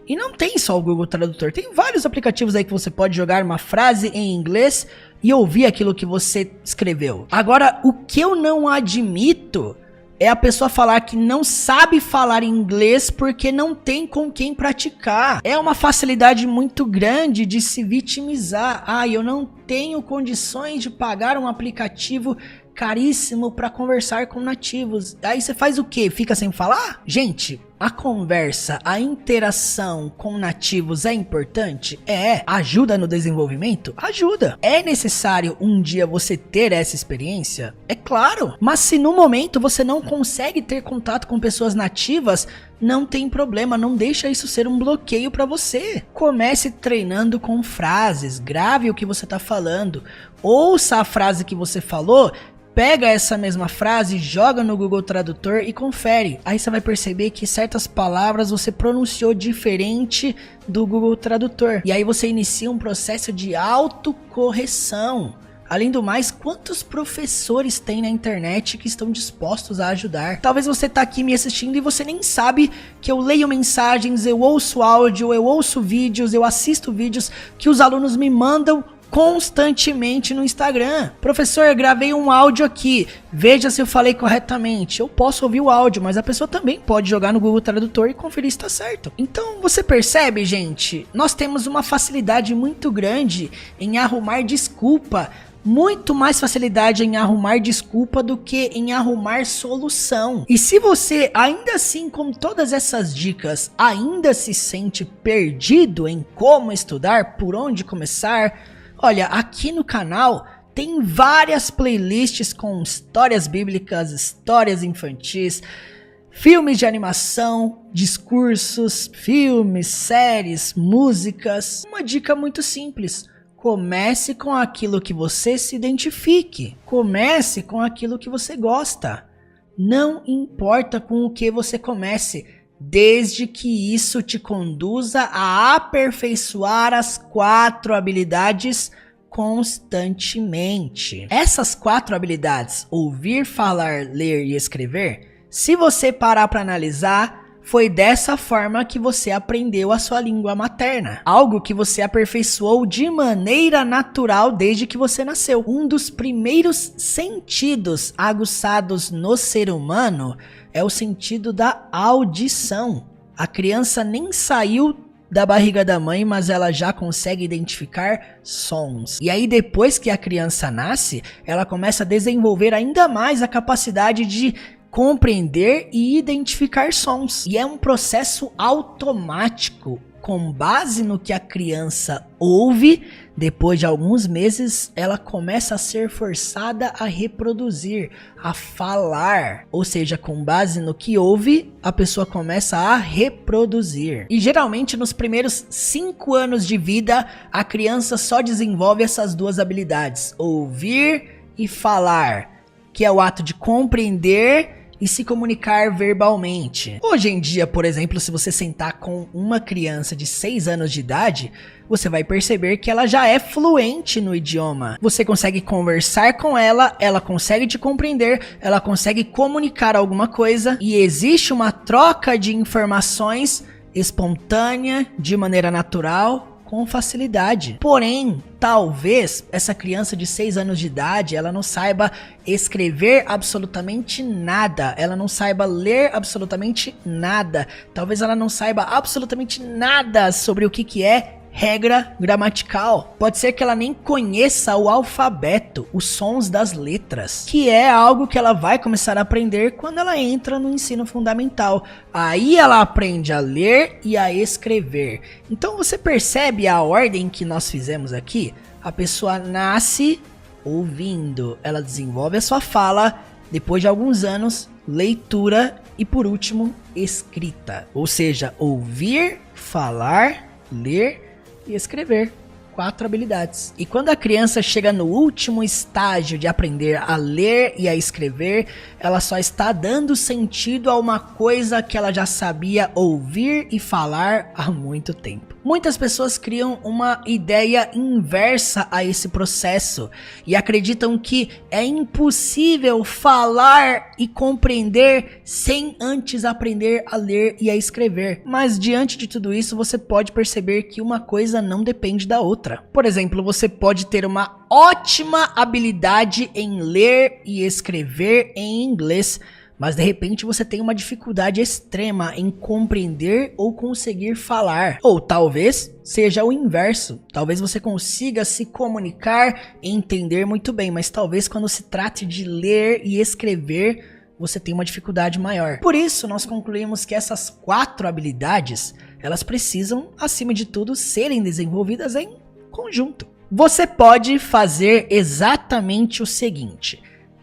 E não tem só o Google Tradutor, tem vários aplicativos aí que você pode jogar uma frase em inglês e ouvir aquilo que você escreveu. Agora, o que eu não admito é a pessoa falar que não sabe falar inglês porque não tem com quem praticar. É uma facilidade muito grande de se vitimizar. Eu não tenho condições de pagar um aplicativo caríssimo para conversar com nativos. Aí você faz o quê? Fica sem falar? Gente, a conversa, a interação com nativos é importante? Ajuda no desenvolvimento? Ajuda. É necessário um dia você ter essa experiência? É claro. Mas se no momento você não consegue ter contato com pessoas nativas, não tem problema, não deixa isso ser um bloqueio para você. Comece treinando com frases, grave o que você tá falando, ouça a frase que você falou, pega essa mesma frase, joga no Google Tradutor e confere. Aí você vai perceber que certas palavras você pronunciou diferente do Google Tradutor. E aí você inicia um processo de autocorreção. Além do mais, quantos professores tem na internet que estão dispostos a ajudar? Talvez você tá aqui me assistindo e você nem sabe que eu leio mensagens, eu ouço áudio, eu ouço vídeos, eu assisto vídeos que os alunos me mandam constantemente no Instagram. Professor, eu gravei um áudio aqui, veja se eu falei corretamente. Eu posso ouvir o áudio, mas a pessoa também pode jogar no Google Tradutor e conferir se está certo. Então você percebe, gente, nós temos uma facilidade muito grande em arrumar desculpa, muito mais facilidade em arrumar desculpa do que em arrumar solução. E se você, ainda assim, com todas essas dicas, ainda se sente perdido em como estudar, por onde começar, olha, aqui no canal tem várias playlists com histórias bíblicas, histórias infantis, filmes de animação, discursos, filmes, séries, músicas. Uma dica muito simples: comece com aquilo que você se identifique. Comece com aquilo que você gosta. Não importa com o que você comece, desde que isso te conduza a aperfeiçoar as 4 habilidades constantemente. Essas 4 habilidades, ouvir, falar, ler e escrever, se você parar para analisar, foi dessa forma que você aprendeu a sua língua materna. Algo que você aperfeiçoou de maneira natural desde que você nasceu. Um dos primeiros sentidos aguçados no ser humano é o sentido da audição. A criança nem saiu da barriga da mãe, mas ela já consegue identificar sons. E aí depois que a criança nasce, ela começa a desenvolver ainda mais a capacidade de compreender e identificar sons. E é um processo automático, com base no que a criança ouve. Depois de alguns meses, ela começa a ser forçada a reproduzir, a falar. Ou seja, com base no que ouve, a pessoa começa a reproduzir. E geralmente nos primeiros 5 anos de vida, a criança só desenvolve essas duas habilidades, ouvir e falar, que é o ato de compreender e se comunicar verbalmente. Hoje em dia, por exemplo, se você sentar com uma criança de 6 anos de idade, você vai perceber que ela já é fluente no idioma. Você consegue conversar com ela, ela consegue te compreender, ela consegue comunicar alguma coisa e existe uma troca de informações espontânea, de maneira natural, com facilidade. Porém, talvez essa criança de 6 anos de idade, ela não saiba escrever absolutamente nada, ela não saiba ler absolutamente nada, talvez ela não saiba absolutamente nada sobre o que é regra gramatical. Pode ser que ela nem conheça o alfabeto, os sons das letras, que é algo que ela vai começar a aprender quando ela entra no ensino fundamental. Aí ela aprende a ler e a escrever. Então você percebe a ordem que nós fizemos aqui? A pessoa nasce ouvindo, ela desenvolve a sua fala, depois de alguns anos, leitura e por último, escrita. Ou seja, ouvir, falar, ler e escrever. 4 habilidades. E quando a criança chega no último estágio de aprender a ler e a escrever, ela só está dando sentido a uma coisa que ela já sabia ouvir e falar há muito tempo. Muitas pessoas criam uma ideia inversa a esse processo e acreditam que é impossível falar e compreender sem antes aprender a ler e a escrever. Mas diante de tudo isso, você pode perceber que uma coisa não depende da outra. Por exemplo, você pode ter uma ótima habilidade em ler e escrever em inglês, mas de repente você tem uma dificuldade extrema em compreender ou conseguir falar. Ou talvez seja o inverso. Talvez você consiga se comunicar e entender muito bem, mas talvez quando se trate de ler e escrever, você tem uma dificuldade maior. Por isso, nós concluímos que essas 4 habilidades, elas precisam, acima de tudo, serem desenvolvidas em conjunto. Você pode fazer exatamente o seguinte: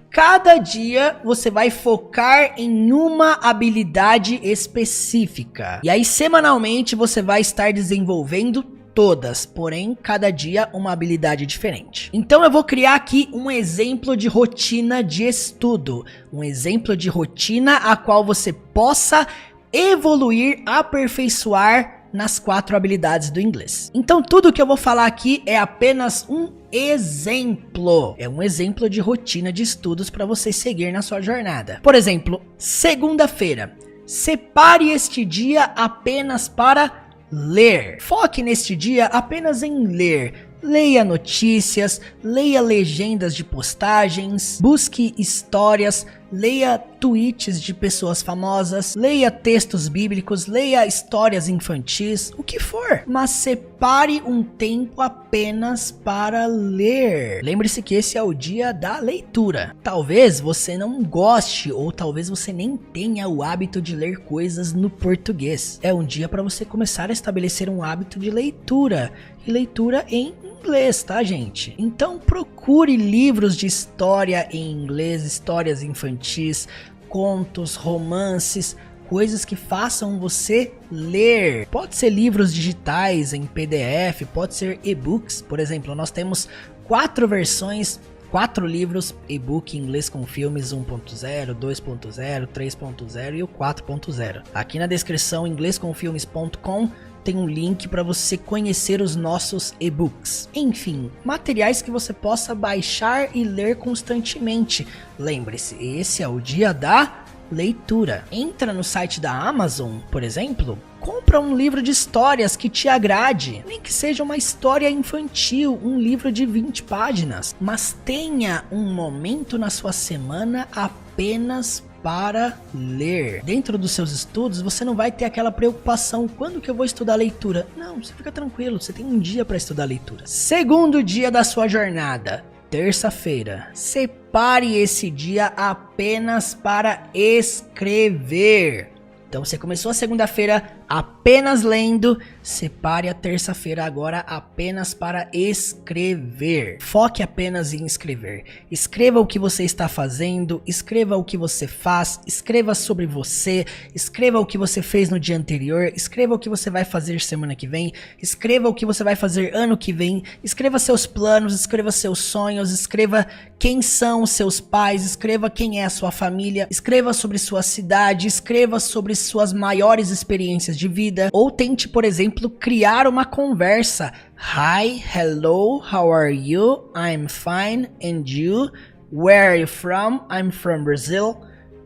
cada dia você vai focar em uma habilidade específica. E aí, semanalmente, você vai estar desenvolvendo todas, porém, cada dia uma habilidade diferente. Então eu vou criar aqui um exemplo de rotina de estudo. Um exemplo de rotina a qual você possa evoluir, aperfeiçoar nas 4 habilidades do inglês. Então tudo que eu vou falar aqui é apenas um exemplo. É um exemplo de rotina de estudos para você seguir na sua jornada. Por exemplo, segunda-feira. Separe este dia apenas para ler. Foque neste dia apenas em ler. Leia notícias, leia legendas de postagens, busque histórias, leia tweets de pessoas famosas, leia textos bíblicos, leia histórias infantis, o que for. Mas separe um tempo apenas para ler. Lembre-se que esse é o dia da leitura. Talvez você não goste ou talvez você nem tenha o hábito de ler coisas no português. É um dia para você começar a estabelecer um hábito de leitura. E leitura em inglês, tá, gente? Então procure livros de história em inglês, histórias infantis, contos, romances, coisas que façam você ler. Pode ser livros digitais em PDF, pode ser e-books. Por exemplo, nós temos 4 versões, 4 livros e-book em inglês com filmes 1.0, 2.0, 3.0 e o 4.0. Aqui na descrição, inglescomfilmes.com, tem um link para você conhecer os nossos e-books. Enfim, materiais que você possa baixar e ler constantemente. Lembre-se, esse é o dia da leitura. Entra no site da Amazon, por exemplo, compra um livro de histórias que te agrade, nem que seja uma história infantil, um livro de 20 páginas, mas tenha um momento na sua semana apenas para ler. Dentro dos seus estudos, você não vai ter aquela preocupação, quando que eu vou estudar leitura? Não, você fica tranquilo, você tem um dia para estudar leitura. Segundo dia da sua jornada, terça-feira. Separe esse dia apenas para escrever. Então você começou a segunda-feira apenas lendo, separe a terça-feira agora apenas para escrever. Foque apenas em escrever. Escreva o que você está fazendo, escreva o que você faz, escreva sobre você, escreva o que você fez no dia anterior, escreva o que você vai fazer semana que vem, escreva o que você vai fazer ano que vem, escreva seus planos, escreva seus sonhos, escreva quem são os seus pais, escreva quem é a sua família, escreva sobre sua cidade, escreva sobre suas maiores experiências de vida, ou tente, por exemplo, criar uma conversa. Hi, hello, how are you? I'm fine, and you? Where are you from? I'm from Brazil.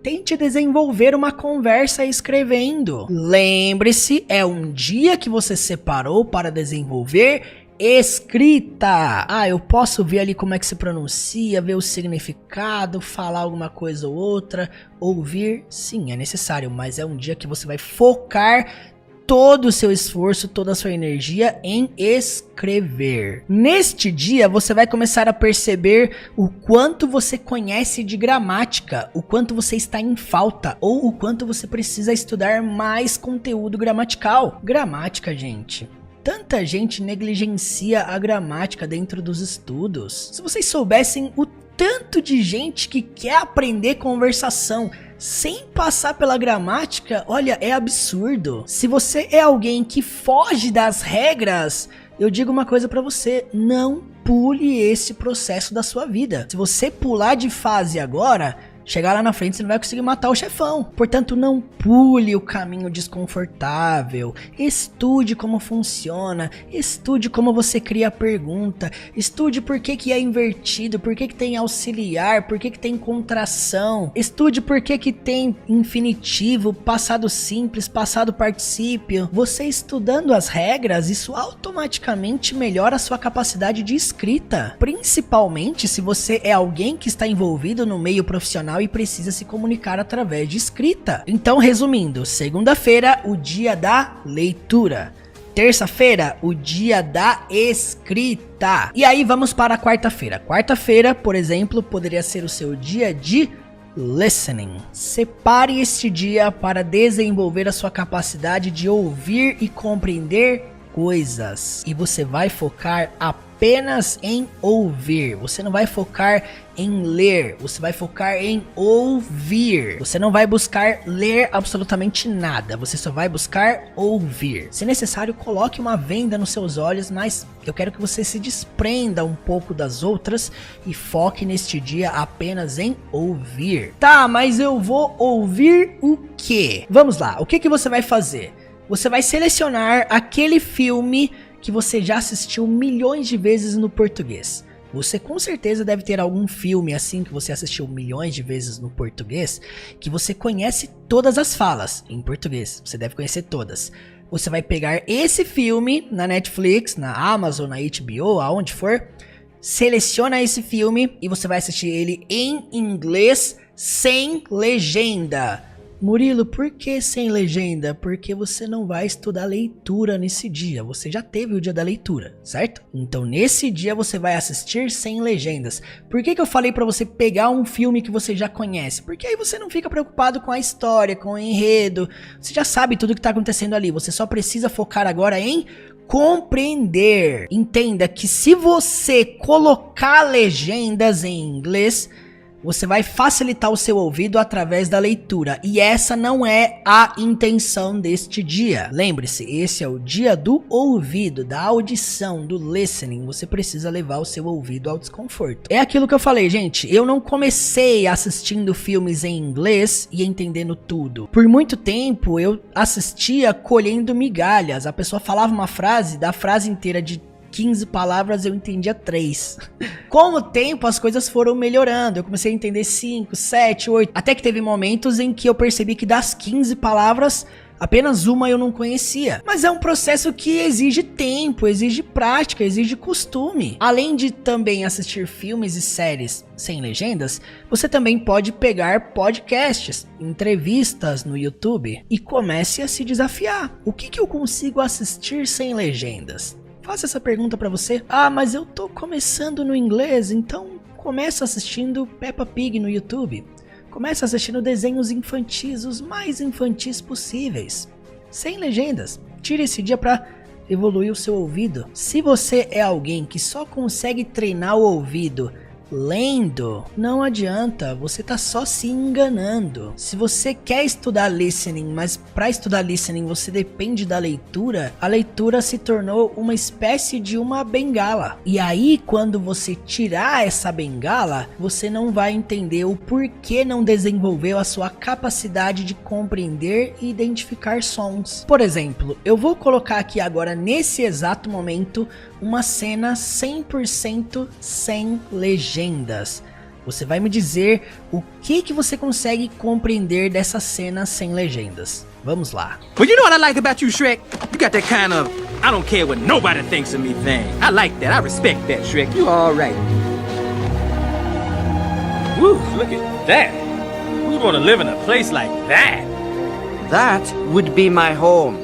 Tente desenvolver uma conversa escrevendo. Lembre-se, é um dia que você separou para desenvolver escrita. Eu posso ver ali como é que se pronuncia, ver o significado, falar alguma coisa ou outra, ouvir, sim, é necessário, mas é um dia que você vai focar todo o seu esforço, toda a sua energia em escrever. Neste dia, você vai começar a perceber o quanto você conhece de gramática, o quanto você está em falta, ou o quanto você precisa estudar mais conteúdo gramatical. Gramática, gente. Tanta gente negligencia a gramática dentro dos estudos. Se vocês soubessem o tanto de gente que quer aprender conversação sem passar pela gramática, olha, é absurdo. Se você é alguém que foge das regras, eu digo uma coisa pra você, não pule esse processo da sua vida. Se você pular de fase agora, chegar lá na frente você não vai conseguir matar o chefão. Portanto, não pule o caminho desconfortável. Estude como funciona. Estude como você cria a pergunta. Estude por que é invertido, por que tem auxiliar, por que tem contração. Estude por que tem infinitivo, passado simples, passado particípio. Você estudando as regras, isso automaticamente melhora a sua capacidade de escrita. Principalmente se você é alguém que está envolvido no meio profissional e precisa se comunicar através de escrita. Então, resumindo, segunda-feira, o dia da leitura. Terça-feira, o dia da escrita. E aí vamos para a quarta-feira. Quarta-feira, por exemplo, poderia ser o seu dia de listening. Separe este dia para desenvolver a sua capacidade de ouvir e compreender coisas. E você vai focar apenas em ouvir. Você não vai focar em ler, você vai focar em ouvir. Você não vai buscar ler absolutamente nada, você só vai buscar ouvir. Se necessário, coloque uma venda nos seus olhos, mas eu quero que você se desprenda um pouco das outras e foque neste dia apenas em ouvir. Tá, mas eu vou ouvir o quê? Vamos lá, o que você vai fazer? Você vai selecionar aquele filme que você já assistiu milhões de vezes no português. Você com certeza deve ter algum filme assim que você assistiu milhões de vezes no português, que você conhece todas as falas em português. Você deve conhecer todas. Você vai pegar esse filme na Netflix, na Amazon, na HBO, aonde for. Seleciona esse filme e você vai assistir ele em inglês sem legenda. Murilo, por que sem legenda? Porque você não vai estudar leitura nesse dia, você já teve o dia da leitura, certo? Então nesse dia você vai assistir sem legendas. Por que eu falei pra você pegar um filme que você já conhece? Porque aí você não fica preocupado com a história, com o enredo, você já sabe tudo que tá acontecendo ali, você só precisa focar agora em compreender. Entenda que se você colocar legendas em inglês, você vai facilitar o seu ouvido através da leitura. E essa não é a intenção deste dia. Lembre-se, esse é o dia do ouvido, da audição, do listening. Você precisa levar o seu ouvido ao desconforto. É aquilo que eu falei, gente. Eu não comecei assistindo filmes em inglês e entendendo tudo. Por muito tempo, eu assistia colhendo migalhas. A pessoa falava uma frase, da frase inteira de 15 palavras eu entendia 3. Com o tempo as coisas foram melhorando, eu comecei a entender 5, 7, 8, até que teve momentos em que eu percebi que das 15 palavras, apenas uma eu não conhecia. Mas é um processo que exige tempo, exige prática, exige costume. Além de também assistir filmes e séries sem legendas, você também pode pegar podcasts, entrevistas no YouTube e comece a se desafiar. O que eu consigo assistir sem legendas? Faça essa pergunta pra você. Ah, mas eu tô começando no inglês, então começa assistindo Peppa Pig no YouTube. Começa assistindo desenhos infantis, os mais infantis possíveis, sem legendas. Tire esse dia para evoluir o seu ouvido. Se você é alguém que só consegue treinar o ouvido lendo, não adianta, você tá só se enganando. Se você quer estudar listening, mas para estudar listening você depende da leitura, a leitura se tornou uma espécie de uma bengala. E aí, quando você tirar essa bengala, você não vai entender o porquê não desenvolveu a sua capacidade de compreender e identificar sons. Por exemplo, eu vou colocar aqui agora, nesse exato momento, uma cena 100% sem legendas. Você vai me dizer o que você consegue compreender dessa cena sem legendas. Vamos lá. Well, you know what I like about you, Shrek? You got that kind of I don't care what nobody thinks of me thing. I like that. I respect that, Shrek. You all right. Woo, look at that. Who'd want to live in a place like that? That would be my home.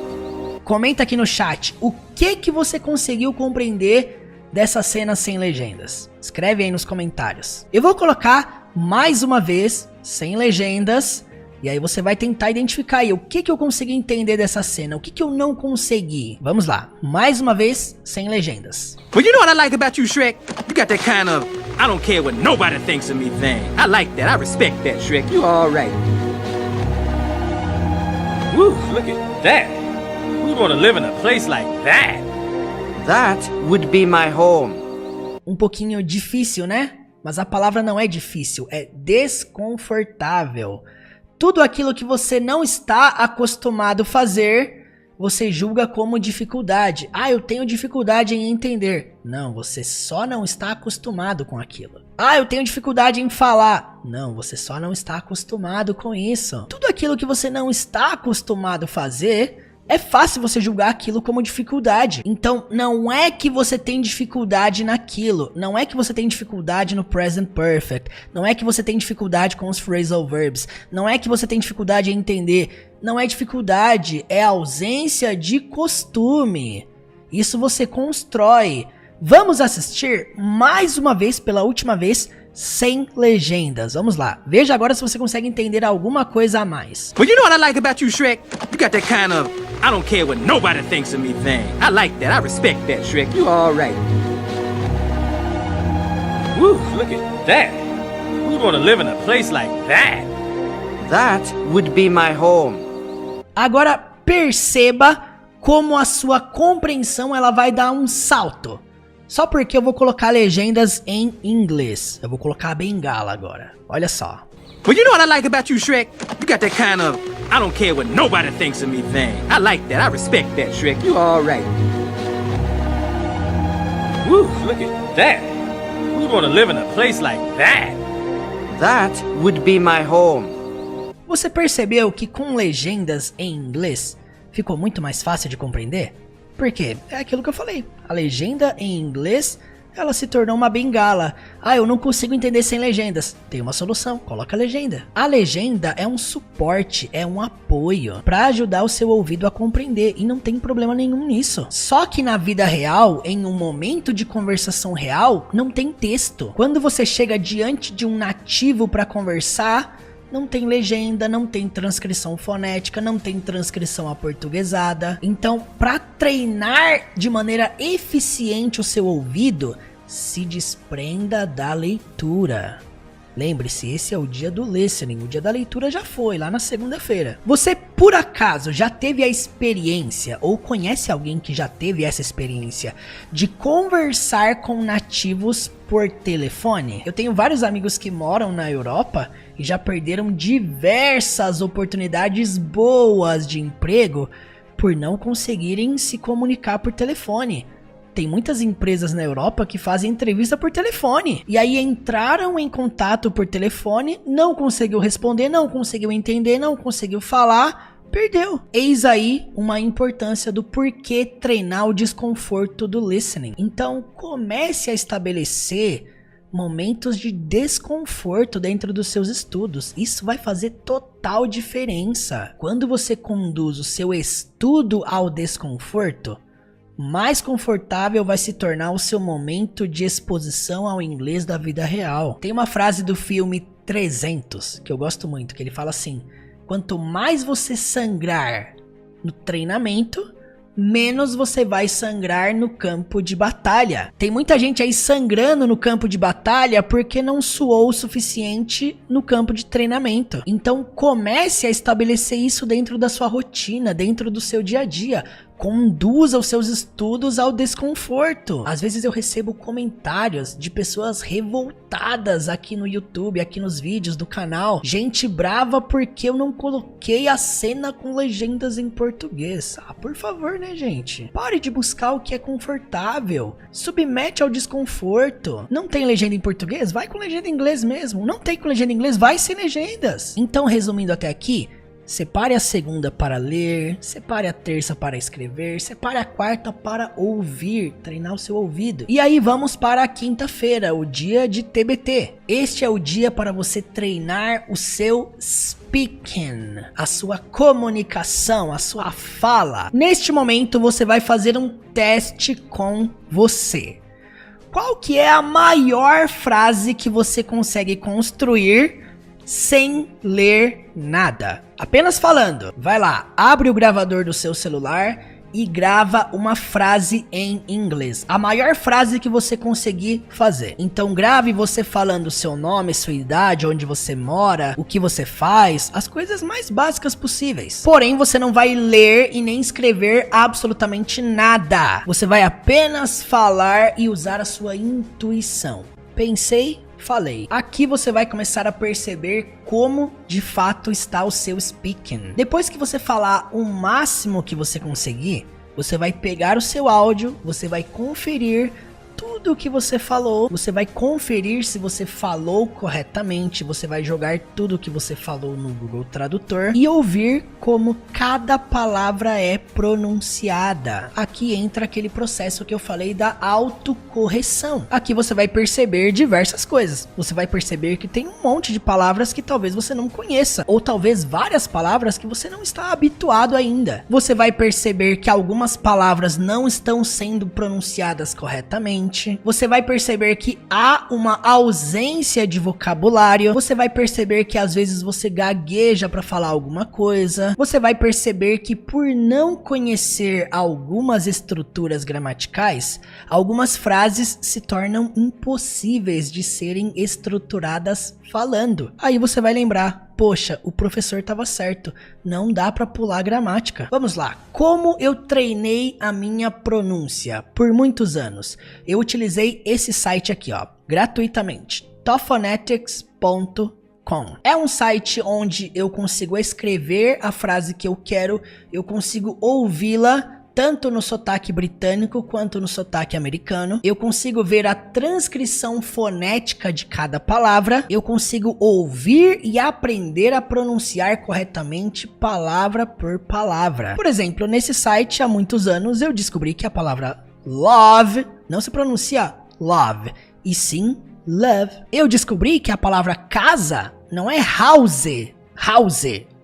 Comenta aqui no chat o que você conseguiu compreender dessa cena sem legendas. Escreve aí nos comentários. Eu vou colocar mais uma vez sem legendas e aí você vai tentar identificar aí o que eu consegui entender dessa cena, o que eu não consegui. Vamos lá, mais uma vez sem legendas. Well, you know what I like about you, Shrek? You got that kind of I don't care what nobody thinks of me thing. I like that. I respect that, Shrek. You all right. Woo, look at that. Who'd want to live in a place like that? That would be my home. Um pouquinho difícil, né? Mas a palavra não é difícil, é desconfortável. Tudo aquilo que você não está acostumado a fazer, você julga como dificuldade. Ah, eu tenho dificuldade em entender. Não, você só não está acostumado com aquilo. Ah, eu tenho dificuldade em falar. Não, você só não está acostumado com isso. Tudo aquilo que você não está acostumado a fazer, é fácil você julgar aquilo como dificuldade. Então, não é que você tem dificuldade naquilo. Não é que você tem dificuldade no present perfect. Não é que você tem dificuldade com os phrasal verbs. Não é que você tem dificuldade em entender. Não é dificuldade, é ausência de costume. Isso você constrói. Vamos assistir mais uma vez, pela última vez, sem legendas. Vamos lá. Veja agora se você consegue entender alguma coisa a mais. Well, you know what I like about you, Shrek? You got that kind of I don't care what nobody thinks of me thing. I like that. I respect that, Shrek. You all right. Woo, look at that. Who'd want to live in a place like that? That would be my home. Agora perceba como a sua compreensão ela vai dar um salto. Só porque eu vou colocar legendas em inglês. Eu vou colocar a bengala agora. Olha só. Well, you know what I like about you, Shrek? You got that kind of I don't care what nobody thinks of me thing. I like that. I respect that, Shrek. You all right. Woo, look at that. Who'd want to live in a place like that? That would be my home. Você percebeu que com legendas em inglês ficou muito mais fácil de compreender? Por quê? É aquilo que eu falei. A legenda em inglês, ela se tornou uma bengala. Ah, eu não consigo entender sem legendas. Tem uma solução, coloca a legenda. A legenda é um suporte, é um apoio para ajudar o seu ouvido a compreender e não tem problema nenhum nisso. Só que na vida real, em um momento de conversação real, não tem texto. Quando você chega diante de um nativo para conversar, não tem legenda, não tem transcrição fonética, não tem transcrição aportuguesada. Então, para treinar de maneira eficiente o seu ouvido, se desprenda da leitura. Lembre-se, esse é o dia do listening, o dia da leitura já foi, lá na segunda-feira. Você, por acaso, já teve a experiência, ou conhece alguém que já teve essa experiência, de conversar com nativos por telefone? Eu tenho vários amigos que moram na Europa e já perderam diversas oportunidades boas de emprego por não conseguirem se comunicar por telefone. tem muitas empresas na Europa que fazem entrevista por telefone. E aí entraram em contato por telefone, não conseguiu responder, não conseguiu entender, não conseguiu falar, perdeu. Eis aí uma importância do porquê treinar o desconforto do listening. Então comece a estabelecer momentos de desconforto dentro dos seus estudos. Isso vai fazer total diferença. Quando você conduz o seu estudo ao desconforto, mais confortável vai se tornar o seu momento de exposição ao inglês da vida real. Tem uma frase do filme 300 que eu gosto muito, que ele fala assim: quanto mais você sangrar no treinamento, menos você vai sangrar no campo de batalha. Tem muita gente aí sangrando no campo de batalha porque não suou o suficiente no campo de treinamento. Então comece a estabelecer isso dentro da sua rotina, dentro do seu dia a dia. Conduza os seus estudos ao desconforto. Às vezes eu recebo comentários de pessoas revoltadas aqui no YouTube, aqui nos vídeos do canal. Gente brava porque eu não coloquei a cena com legendas em português. Ah, por favor, né, gente? Pare de buscar o que é confortável. Submete ao desconforto. Não tem legenda em português? Vai com legenda em inglês mesmo. Não tem com legenda em inglês? Vai sem legendas. Então, resumindo até aqui, separe a segunda para ler, separe a terça para escrever, separe a quarta para ouvir, treinar o seu ouvido. E aí vamos para a quinta-feira, o dia de TBT. Este é o dia para você treinar o seu speaking, a sua comunicação, a sua fala. Neste momento você vai fazer um teste com você. Qual que é a maior frase que você consegue construir sem ler nada? Apenas falando. Vai lá, abre o gravador do seu celular e grava uma frase em inglês. A maior frase que você conseguir fazer. Então grave você falando o seu nome, sua idade, onde você mora, o que você faz, as coisas mais básicas possíveis. Porém, você não vai ler e nem escrever absolutamente nada. Você vai apenas falar e usar a sua intuição. Pensei, falei. Aqui você vai começar a perceber como de fato está o seu speaking. Depois que você falar o máximo que você conseguir, você vai pegar o seu áudio, você vai conferir tudo o que você falou, você vai conferir se você falou corretamente, você vai jogar tudo o que você falou no Google Tradutor e ouvir como cada palavra é pronunciada. Aqui entra aquele processo que eu falei da autocorreção. Aqui você vai perceber diversas coisas. Você vai perceber que tem um monte de palavras que talvez você não conheça, ou talvez várias palavras que você não está habituado ainda. Você vai perceber que algumas palavras não estão sendo pronunciadas corretamente. Você vai perceber que há uma ausência de vocabulário. Você vai perceber que às vezes você gagueja para falar alguma coisa. Você vai perceber que por não conhecer algumas estruturas gramaticais, algumas frases se tornam impossíveis de serem estruturadas falando. Aí você vai lembrar: poxa, o professor estava certo, não dá para pular a gramática. Vamos lá, como eu treinei a minha pronúncia por muitos anos? Eu utilizei esse site aqui, ó, gratuitamente, tophonetics.com. É um site onde eu consigo escrever a frase que eu quero, eu consigo ouvi-la tanto no sotaque britânico quanto no sotaque americano. Eu consigo ver a transcrição fonética de cada palavra. Eu consigo ouvir e aprender a pronunciar corretamente palavra por palavra. Por exemplo, nesse site há muitos anos eu descobri que a palavra love não se pronuncia love, e sim love. Eu descobri que a palavra casa não é house,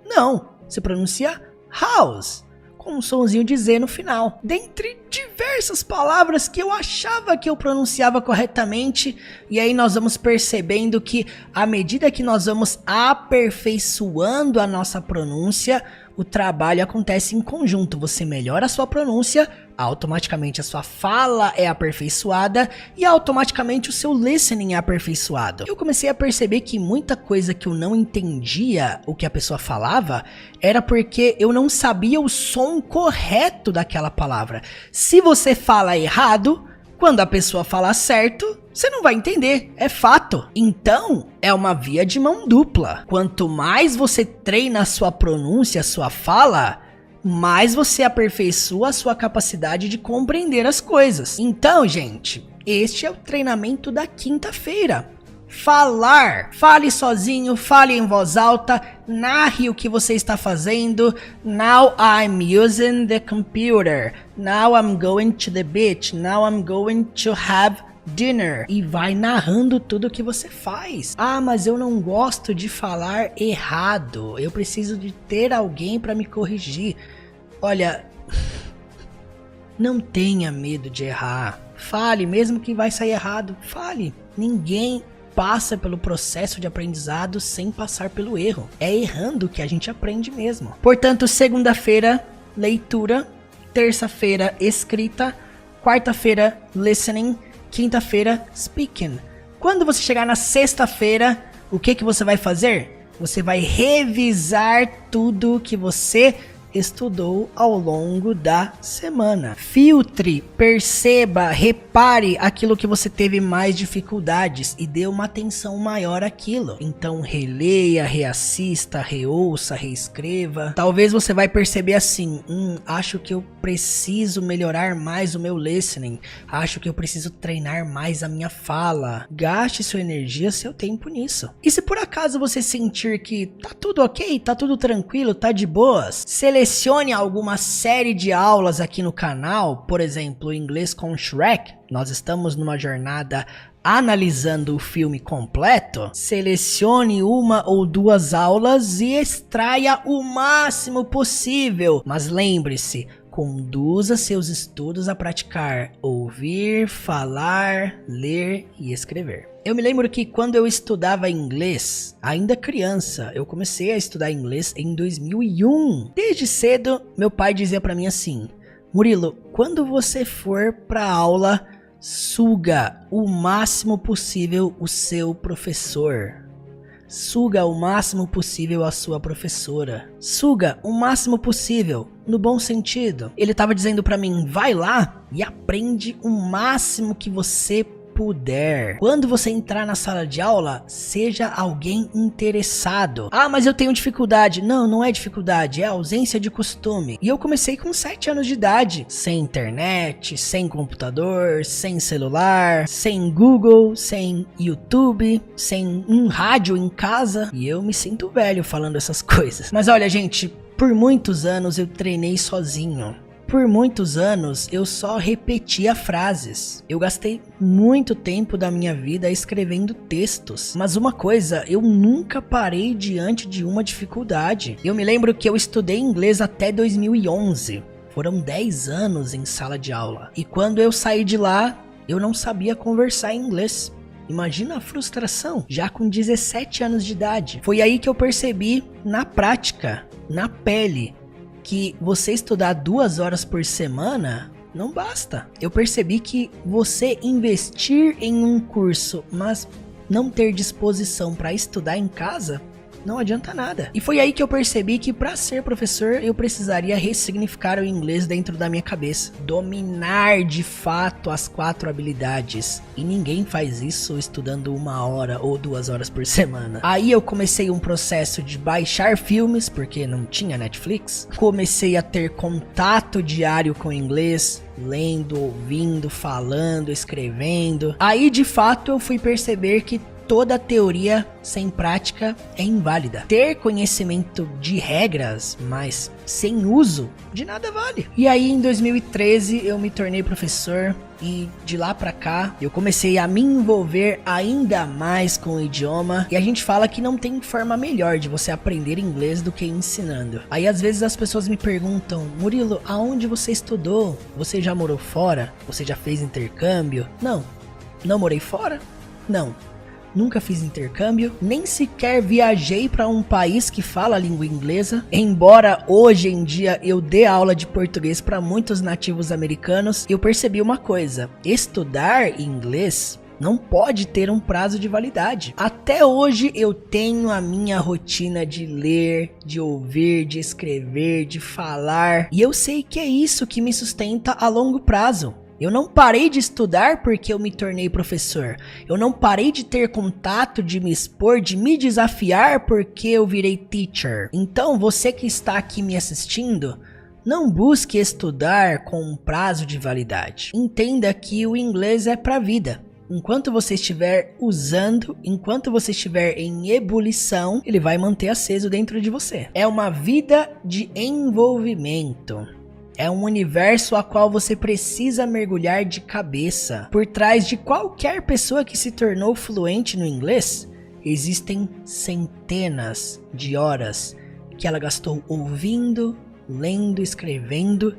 não, se pronuncia house, com um sonzinho de Z no final. Dentre diversas palavras que eu achava que eu pronunciava corretamente, e aí nós vamos percebendo que à medida que nós vamos aperfeiçoando a nossa pronúncia, o trabalho acontece em conjunto. Você melhora a sua pronúncia, automaticamente a sua fala é aperfeiçoada e automaticamente o seu listening é aperfeiçoado. Eu comecei a perceber que muita coisa que eu não entendia o que a pessoa falava era porque eu não sabia o som correto daquela palavra. Se você fala errado, quando a pessoa falar certo, você não vai entender, é fato. Então, é uma via de mão dupla. Quanto mais você treina a sua pronúncia, a sua fala, mais você aperfeiçoa a sua capacidade de compreender as coisas. Então, gente, este é o treinamento da quinta-feira. Falar. Fale sozinho, fale em voz alta, narre o que você está fazendo. Now I'm using the computer. Now I'm going to the beach. Now I'm going to have dinner. E vai narrando tudo o que você faz. Ah, mas eu não gosto de falar errado. Eu preciso de ter alguém para me corrigir. Olha, não tenha medo de errar. Fale, mesmo que vai sair errado. Fale. Ninguém passa pelo processo de aprendizado sem passar pelo erro. É errando que a gente aprende mesmo. Portanto, segunda-feira, leitura. Terça-feira, escrita. Quarta-feira, listening. Quinta-feira, speaking. Quando você chegar na sexta-feira, o que você vai fazer? Você vai revisar tudo que você estudou ao longo da semana. Filtre, perceba, repare aquilo que você teve mais dificuldades e dê uma atenção maior àquilo. Então releia, reassista, reouça, reescreva. Talvez você vai perceber assim, acho que eu preciso melhorar mais o meu listening. Acho que eu preciso treinar mais a minha fala. Gaste sua energia, seu tempo nisso. E se por acaso você sentir que tá tudo ok, tá tudo tranquilo, tá de boas, selecione alguma série de aulas aqui no canal, por exemplo, Inglês com Shrek. Nós estamos numa jornada analisando o filme completo. Selecione uma ou duas aulas e extraia o máximo possível. Mas lembre-se, conduza seus estudos a praticar ouvir, falar, ler e escrever. Eu me lembro que quando eu estudava inglês, ainda criança, eu comecei a estudar inglês em 2001. Desde cedo, meu pai dizia pra mim assim: Murilo, quando você for pra aula, suga o máximo possível o seu professor. Suga o máximo possível a sua professora. Suga o máximo possível, no bom sentido. Ele tava dizendo pra mim, vai lá e aprende o máximo que você puder. Quando você entrar na sala de aula, seja alguém interessado. Ah, mas eu tenho dificuldade. Não, não é dificuldade, é ausência de costume. E eu comecei com 7 anos de idade, sem internet, sem computador, sem celular, sem Google, sem YouTube, sem um rádio em casa. E eu me sinto velho falando essas coisas. Mas olha, gente, por muitos anos eu treinei sozinho. Por muitos anos eu só repetia frases. Eu gastei muito tempo da minha vida escrevendo textos. Mas uma coisa, eu nunca parei diante de uma dificuldade. Eu me lembro que eu estudei inglês até 2011. Foram 10 anos em sala de aula. E quando eu saí de lá, eu não sabia conversar em inglês. Imagina a frustração, já com 17 anos de idade. Foi aí que eu percebi, na prática, na pele, que você estudar 2 horas por semana não basta. Eu percebi que você investir em um curso, mas não ter disposição para estudar em casa, não adianta nada. E foi aí que eu percebi que para ser professor eu precisaria ressignificar o inglês dentro da minha cabeça. Dominar de fato as 4 habilidades. E ninguém faz isso estudando 1 hora ou 2 horas por semana. Aí eu comecei um processo de baixar filmes, porque não tinha Netflix. Comecei a ter contato diário com o inglês, lendo, ouvindo, falando, escrevendo. Aí de fato eu fui perceber que toda teoria sem prática é inválida. Ter conhecimento de regras, mas sem uso, de nada vale. E aí em 2013 eu me tornei professor e de lá pra cá eu comecei a me envolver ainda mais com o idioma. E a gente fala que não tem forma melhor de você aprender inglês do que ensinando. Aí às vezes as pessoas me perguntam, Murilo, aonde você estudou? Você já morou fora? Você já fez intercâmbio? Não. Não morei fora? Não. Nunca fiz intercâmbio, nem sequer viajei para um país que fala a língua inglesa. Embora hoje em dia eu dê aula de português para muitos nativos americanos, eu percebi uma coisa: estudar inglês não pode ter um prazo de validade. Até hoje eu tenho a minha rotina de ler, de ouvir, de escrever, de falar, e eu sei que é isso que me sustenta a longo prazo. Eu não parei de estudar porque eu me tornei professor. Eu não parei de ter contato, de me expor, de me desafiar porque eu virei teacher. Então, você que está aqui me assistindo, Não busque estudar com um prazo de validade. Entenda que o inglês é pra vida. Enquanto você estiver usando, enquanto você estiver em ebulição, ele vai manter aceso dentro de você. É uma vida de envolvimento. É um universo a qual você precisa mergulhar de cabeça. Por trás de qualquer pessoa que se tornou fluente no inglês, existem centenas de horas que ela gastou ouvindo, lendo, escrevendo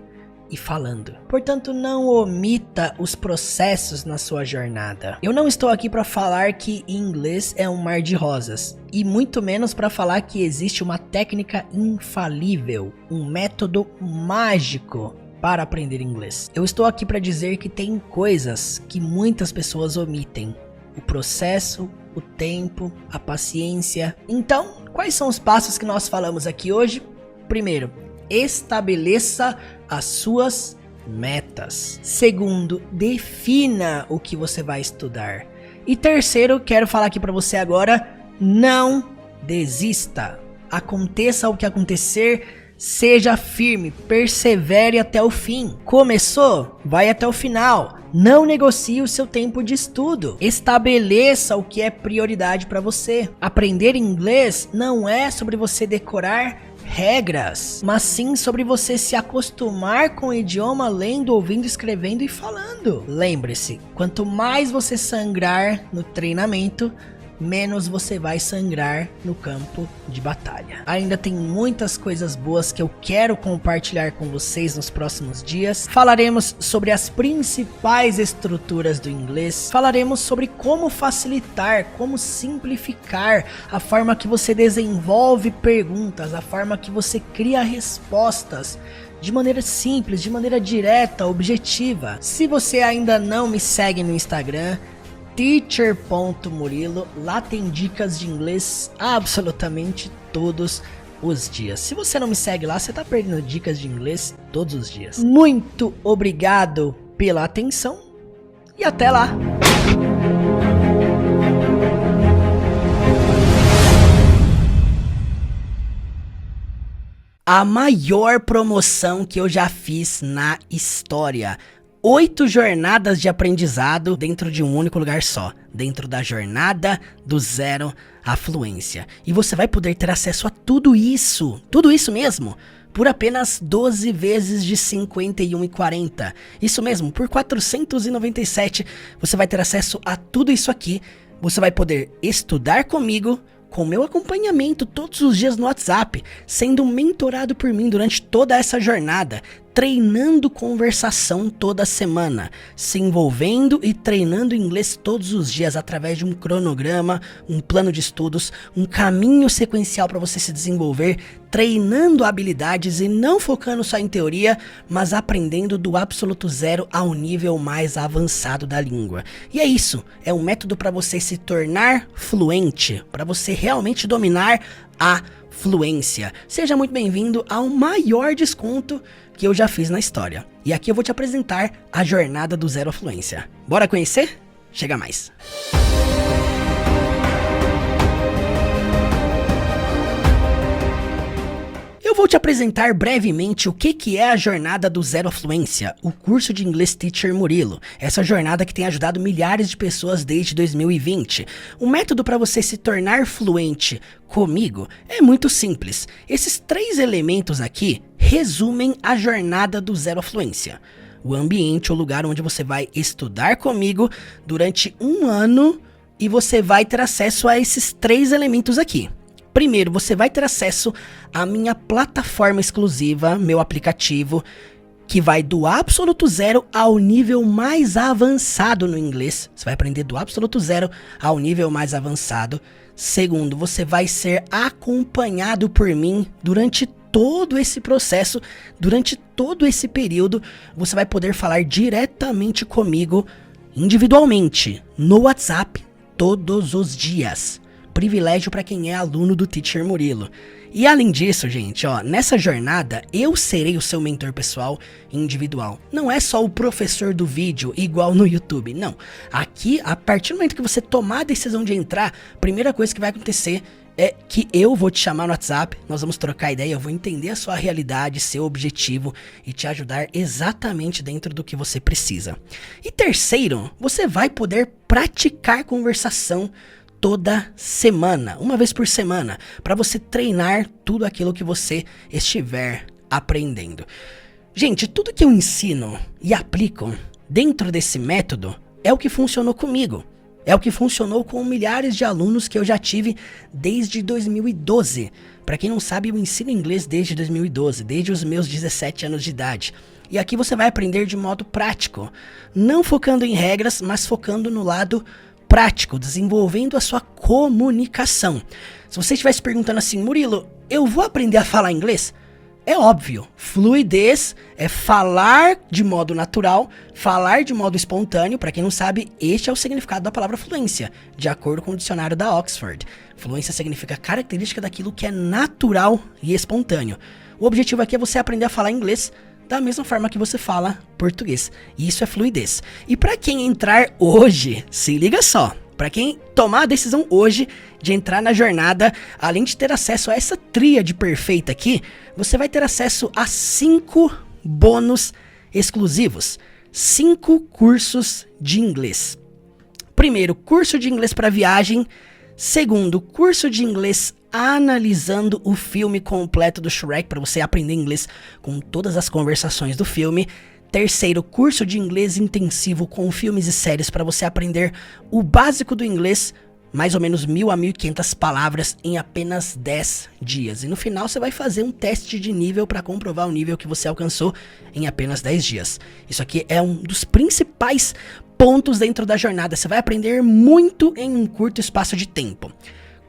e falando. Portanto, não omita os processos na sua jornada. Eu não estou aqui para falar que inglês é um mar de rosas, e muito menos para falar que existe uma técnica infalível, um método mágico para aprender inglês. Eu estou aqui para dizer que tem coisas que muitas pessoas omitem: o processo, o tempo, a paciência. Então, quais são os passos que nós falamos aqui hoje? Primeiro, estabeleça as suas metas. Segundo, defina o que você vai estudar. E terceiro, quero falar aqui para você agora, não desista. Aconteça o que acontecer, seja firme, persevere até o fim. Começou? Vai até o final. Não negocie o seu tempo de estudo. Estabeleça o que é prioridade para você. Aprender inglês não é sobre você decorar regras, mas sim sobre você se acostumar com o idioma lendo, ouvindo, escrevendo e falando. Lembre-se, quanto mais você sangrar no treinamento, menos você vai sangrar no campo de batalha. Ainda tem muitas coisas boas que eu quero compartilhar com vocês nos próximos dias. Falaremos sobre as principais estruturas do inglês. Falaremos sobre como facilitar, como simplificar a forma que você desenvolve perguntas, a forma que você cria respostas de maneira simples, de maneira direta, objetiva. Se você ainda não me segue no Instagram, teacher.murilo, lá tem dicas de inglês absolutamente todos os dias. Se você não me segue lá, você tá perdendo dicas de inglês todos os dias. Muito obrigado pela atenção e até lá! A maior promoção que eu já fiz na história. 8 jornadas de aprendizado dentro de um único lugar só, dentro da jornada do zero à fluência. E você vai poder ter acesso a tudo isso mesmo, por apenas 12 vezes de R$ 51,40. Isso mesmo, por R$ 497 você vai ter acesso a tudo isso aqui. Você vai poder estudar comigo, com meu acompanhamento todos os dias no WhatsApp, sendo mentorado por mim durante toda essa jornada, treinando conversação toda semana, se envolvendo e treinando inglês todos os dias através de um cronograma, um plano de estudos, um caminho sequencial para você se desenvolver, treinando habilidades e não focando só em teoria, mas aprendendo do absoluto zero ao nível mais avançado da língua. E é isso, é um método para você se tornar fluente, para você realmente dominar a fluência. Seja muito bem-vindo ao maior desconto que eu já fiz na história. E aqui eu vou te apresentar a jornada do zero à fluência. Bora conhecer? Chega mais! Eu vou te apresentar brevemente o que é a jornada do zero à fluência, o curso de inglês Teacher Murilo. Essa jornada que tem ajudado milhares de pessoas desde 2020. O método para você se tornar fluente comigo é muito simples. Esses 3 elementos aqui resumem a jornada do zero à fluência. O ambiente, o lugar onde você vai estudar comigo durante um ano e você vai ter acesso a esses 3 elementos aqui. Primeiro, você vai ter acesso à minha plataforma exclusiva, meu aplicativo, que vai do absoluto zero ao nível mais avançado no inglês. Você vai aprender do absoluto zero ao nível mais avançado. Segundo, você vai ser acompanhado por mim durante todo esse processo, durante todo esse período. Você vai poder falar diretamente comigo, individualmente, no WhatsApp, todos os dias. Privilégio para quem é aluno do Teacher Murilo. E além disso, gente, ó, nessa jornada eu serei o seu mentor pessoal individual. Não é só o professor do vídeo igual no YouTube, não. Aqui, a partir do momento que você tomar a decisão de entrar, a primeira coisa que vai acontecer, é que eu vou te chamar no WhatsApp, nós vamos trocar ideia, eu vou entender a sua realidade, seu objetivo e te ajudar exatamente dentro do que você precisa. E terceiro, você vai poder praticar conversação toda semana, uma vez por semana, para você treinar tudo aquilo que você estiver aprendendo. Gente, tudo que eu ensino e aplico dentro desse método é o que funcionou comigo. É o que funcionou com milhares de alunos que eu já tive desde 2012. Para quem não sabe, eu ensino inglês desde 2012, desde os meus 17 anos de idade. E aqui você vai aprender de modo prático, não focando em regras, mas focando no lado prático, desenvolvendo a sua comunicação. Se você estiver se perguntando assim, Murilo, eu vou aprender a falar inglês? É óbvio, fluidez é falar de modo natural, falar de modo espontâneo. Para quem não sabe, este é o significado da palavra fluência, de acordo com o dicionário da Oxford. Fluência significa característica daquilo que é natural e espontâneo. O objetivo aqui é você aprender a falar inglês da mesma forma que você fala português. E isso é fluidez. E para quem entrar hoje, se liga só. Para quem tomar a decisão hoje de entrar na jornada, além de ter acesso a essa tríade perfeita aqui, você vai ter acesso a 5 bônus exclusivos. 5 cursos de inglês. Primeiro, curso de inglês para viagem. Segundo, curso de inglês analisando o filme completo do Shrek, para você aprender inglês com todas as conversações do filme. Terceiro, curso de inglês intensivo com filmes e séries para você aprender o básico do inglês, mais ou menos 1.000 a 1.500 palavras em apenas 10 dias. E no final você vai fazer um teste de nível para comprovar o nível que você alcançou em apenas 10 dias. Isso aqui é um dos principais pontos dentro da jornada. Você vai aprender muito em um curto espaço de tempo.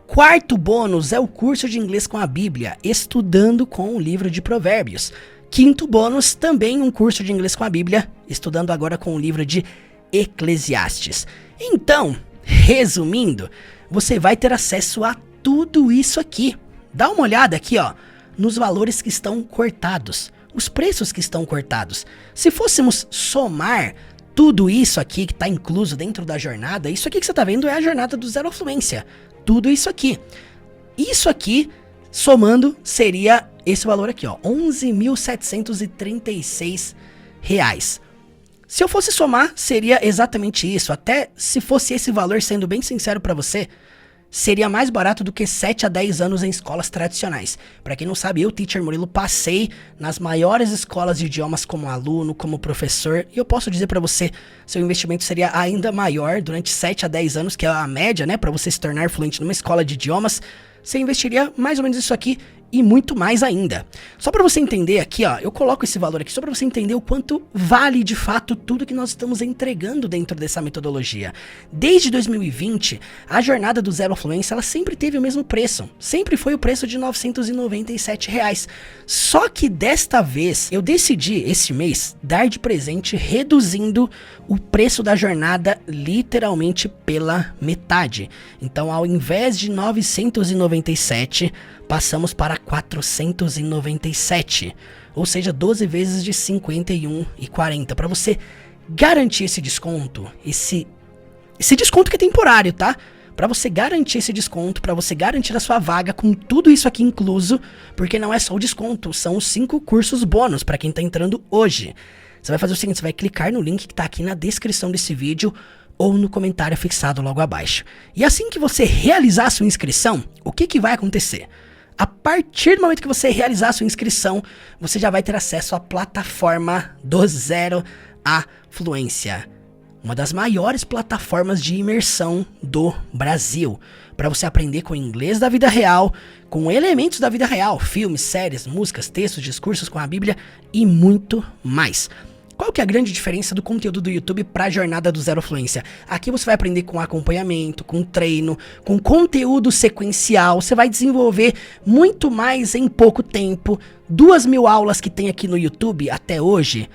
Quarto bônus é o curso de inglês com a Bíblia, estudando com o livro de Provérbios. Quinto bônus, também um curso de inglês com a Bíblia, estudando agora com o livro de Eclesiastes. Então, resumindo, você vai ter acesso a tudo isso aqui. Dá uma olhada aqui, ó, nos valores que estão cortados, os preços que estão cortados. Se fôssemos somar tudo isso aqui que está incluso dentro da jornada, isso aqui que você está vendo é a jornada do Zero à Fluência. Tudo isso aqui. Isso aqui, somando, seria esse valor aqui, ó, R$ 11.736. Se eu fosse somar, seria exatamente isso. Até se fosse esse valor, sendo bem sincero pra você, seria mais barato do que 7 a 10 anos em escolas tradicionais. Pra quem não sabe, eu, Teacher Murilo, passei nas maiores escolas de idiomas como aluno, como professor, e eu posso dizer pra você, seu investimento seria ainda maior durante 7 a 10 anos, que é a média, né, pra você se tornar fluente numa escola de idiomas. Você investiria mais ou menos isso aqui e muito mais ainda. Só para você entender aqui, ó, eu coloco esse valor aqui só para você entender o quanto vale de fato tudo que nós estamos entregando dentro dessa metodologia. Desde 2020, a jornada do Zero à Fluência, ela sempre teve o mesmo preço. Sempre foi o preço de R$ 997. Só que desta vez, eu decidi esse mês dar de presente reduzindo o preço da jornada literalmente pela metade. Então, ao invés de 997, passamos para 497, ou seja, 12 vezes de 51,40, para você garantir esse desconto, esse desconto que é temporário, tá? Para você garantir esse desconto, para você garantir a sua vaga com tudo isso aqui incluso, porque não é só o desconto, são os 5 cursos bônus para quem tá entrando hoje. Você vai fazer o seguinte, você vai clicar no link que tá aqui na descrição desse vídeo, ou no comentário fixado logo abaixo. E assim que você realizar a sua inscrição, o que vai acontecer? A partir do momento que você realizar a sua inscrição, você já vai ter acesso à plataforma do Zero à Fluência. Uma das maiores plataformas de imersão do Brasil. Para você aprender com inglês da vida real, com elementos da vida real, filmes, séries, músicas, textos, discursos com a Bíblia e muito mais. Qual que é a grande diferença do conteúdo do YouTube para a jornada do Zero à Fluência? Aqui você vai aprender com acompanhamento, com treino, com conteúdo sequencial. Você vai desenvolver muito mais em pouco tempo. 2.000 aulas que tem aqui no YouTube até hoje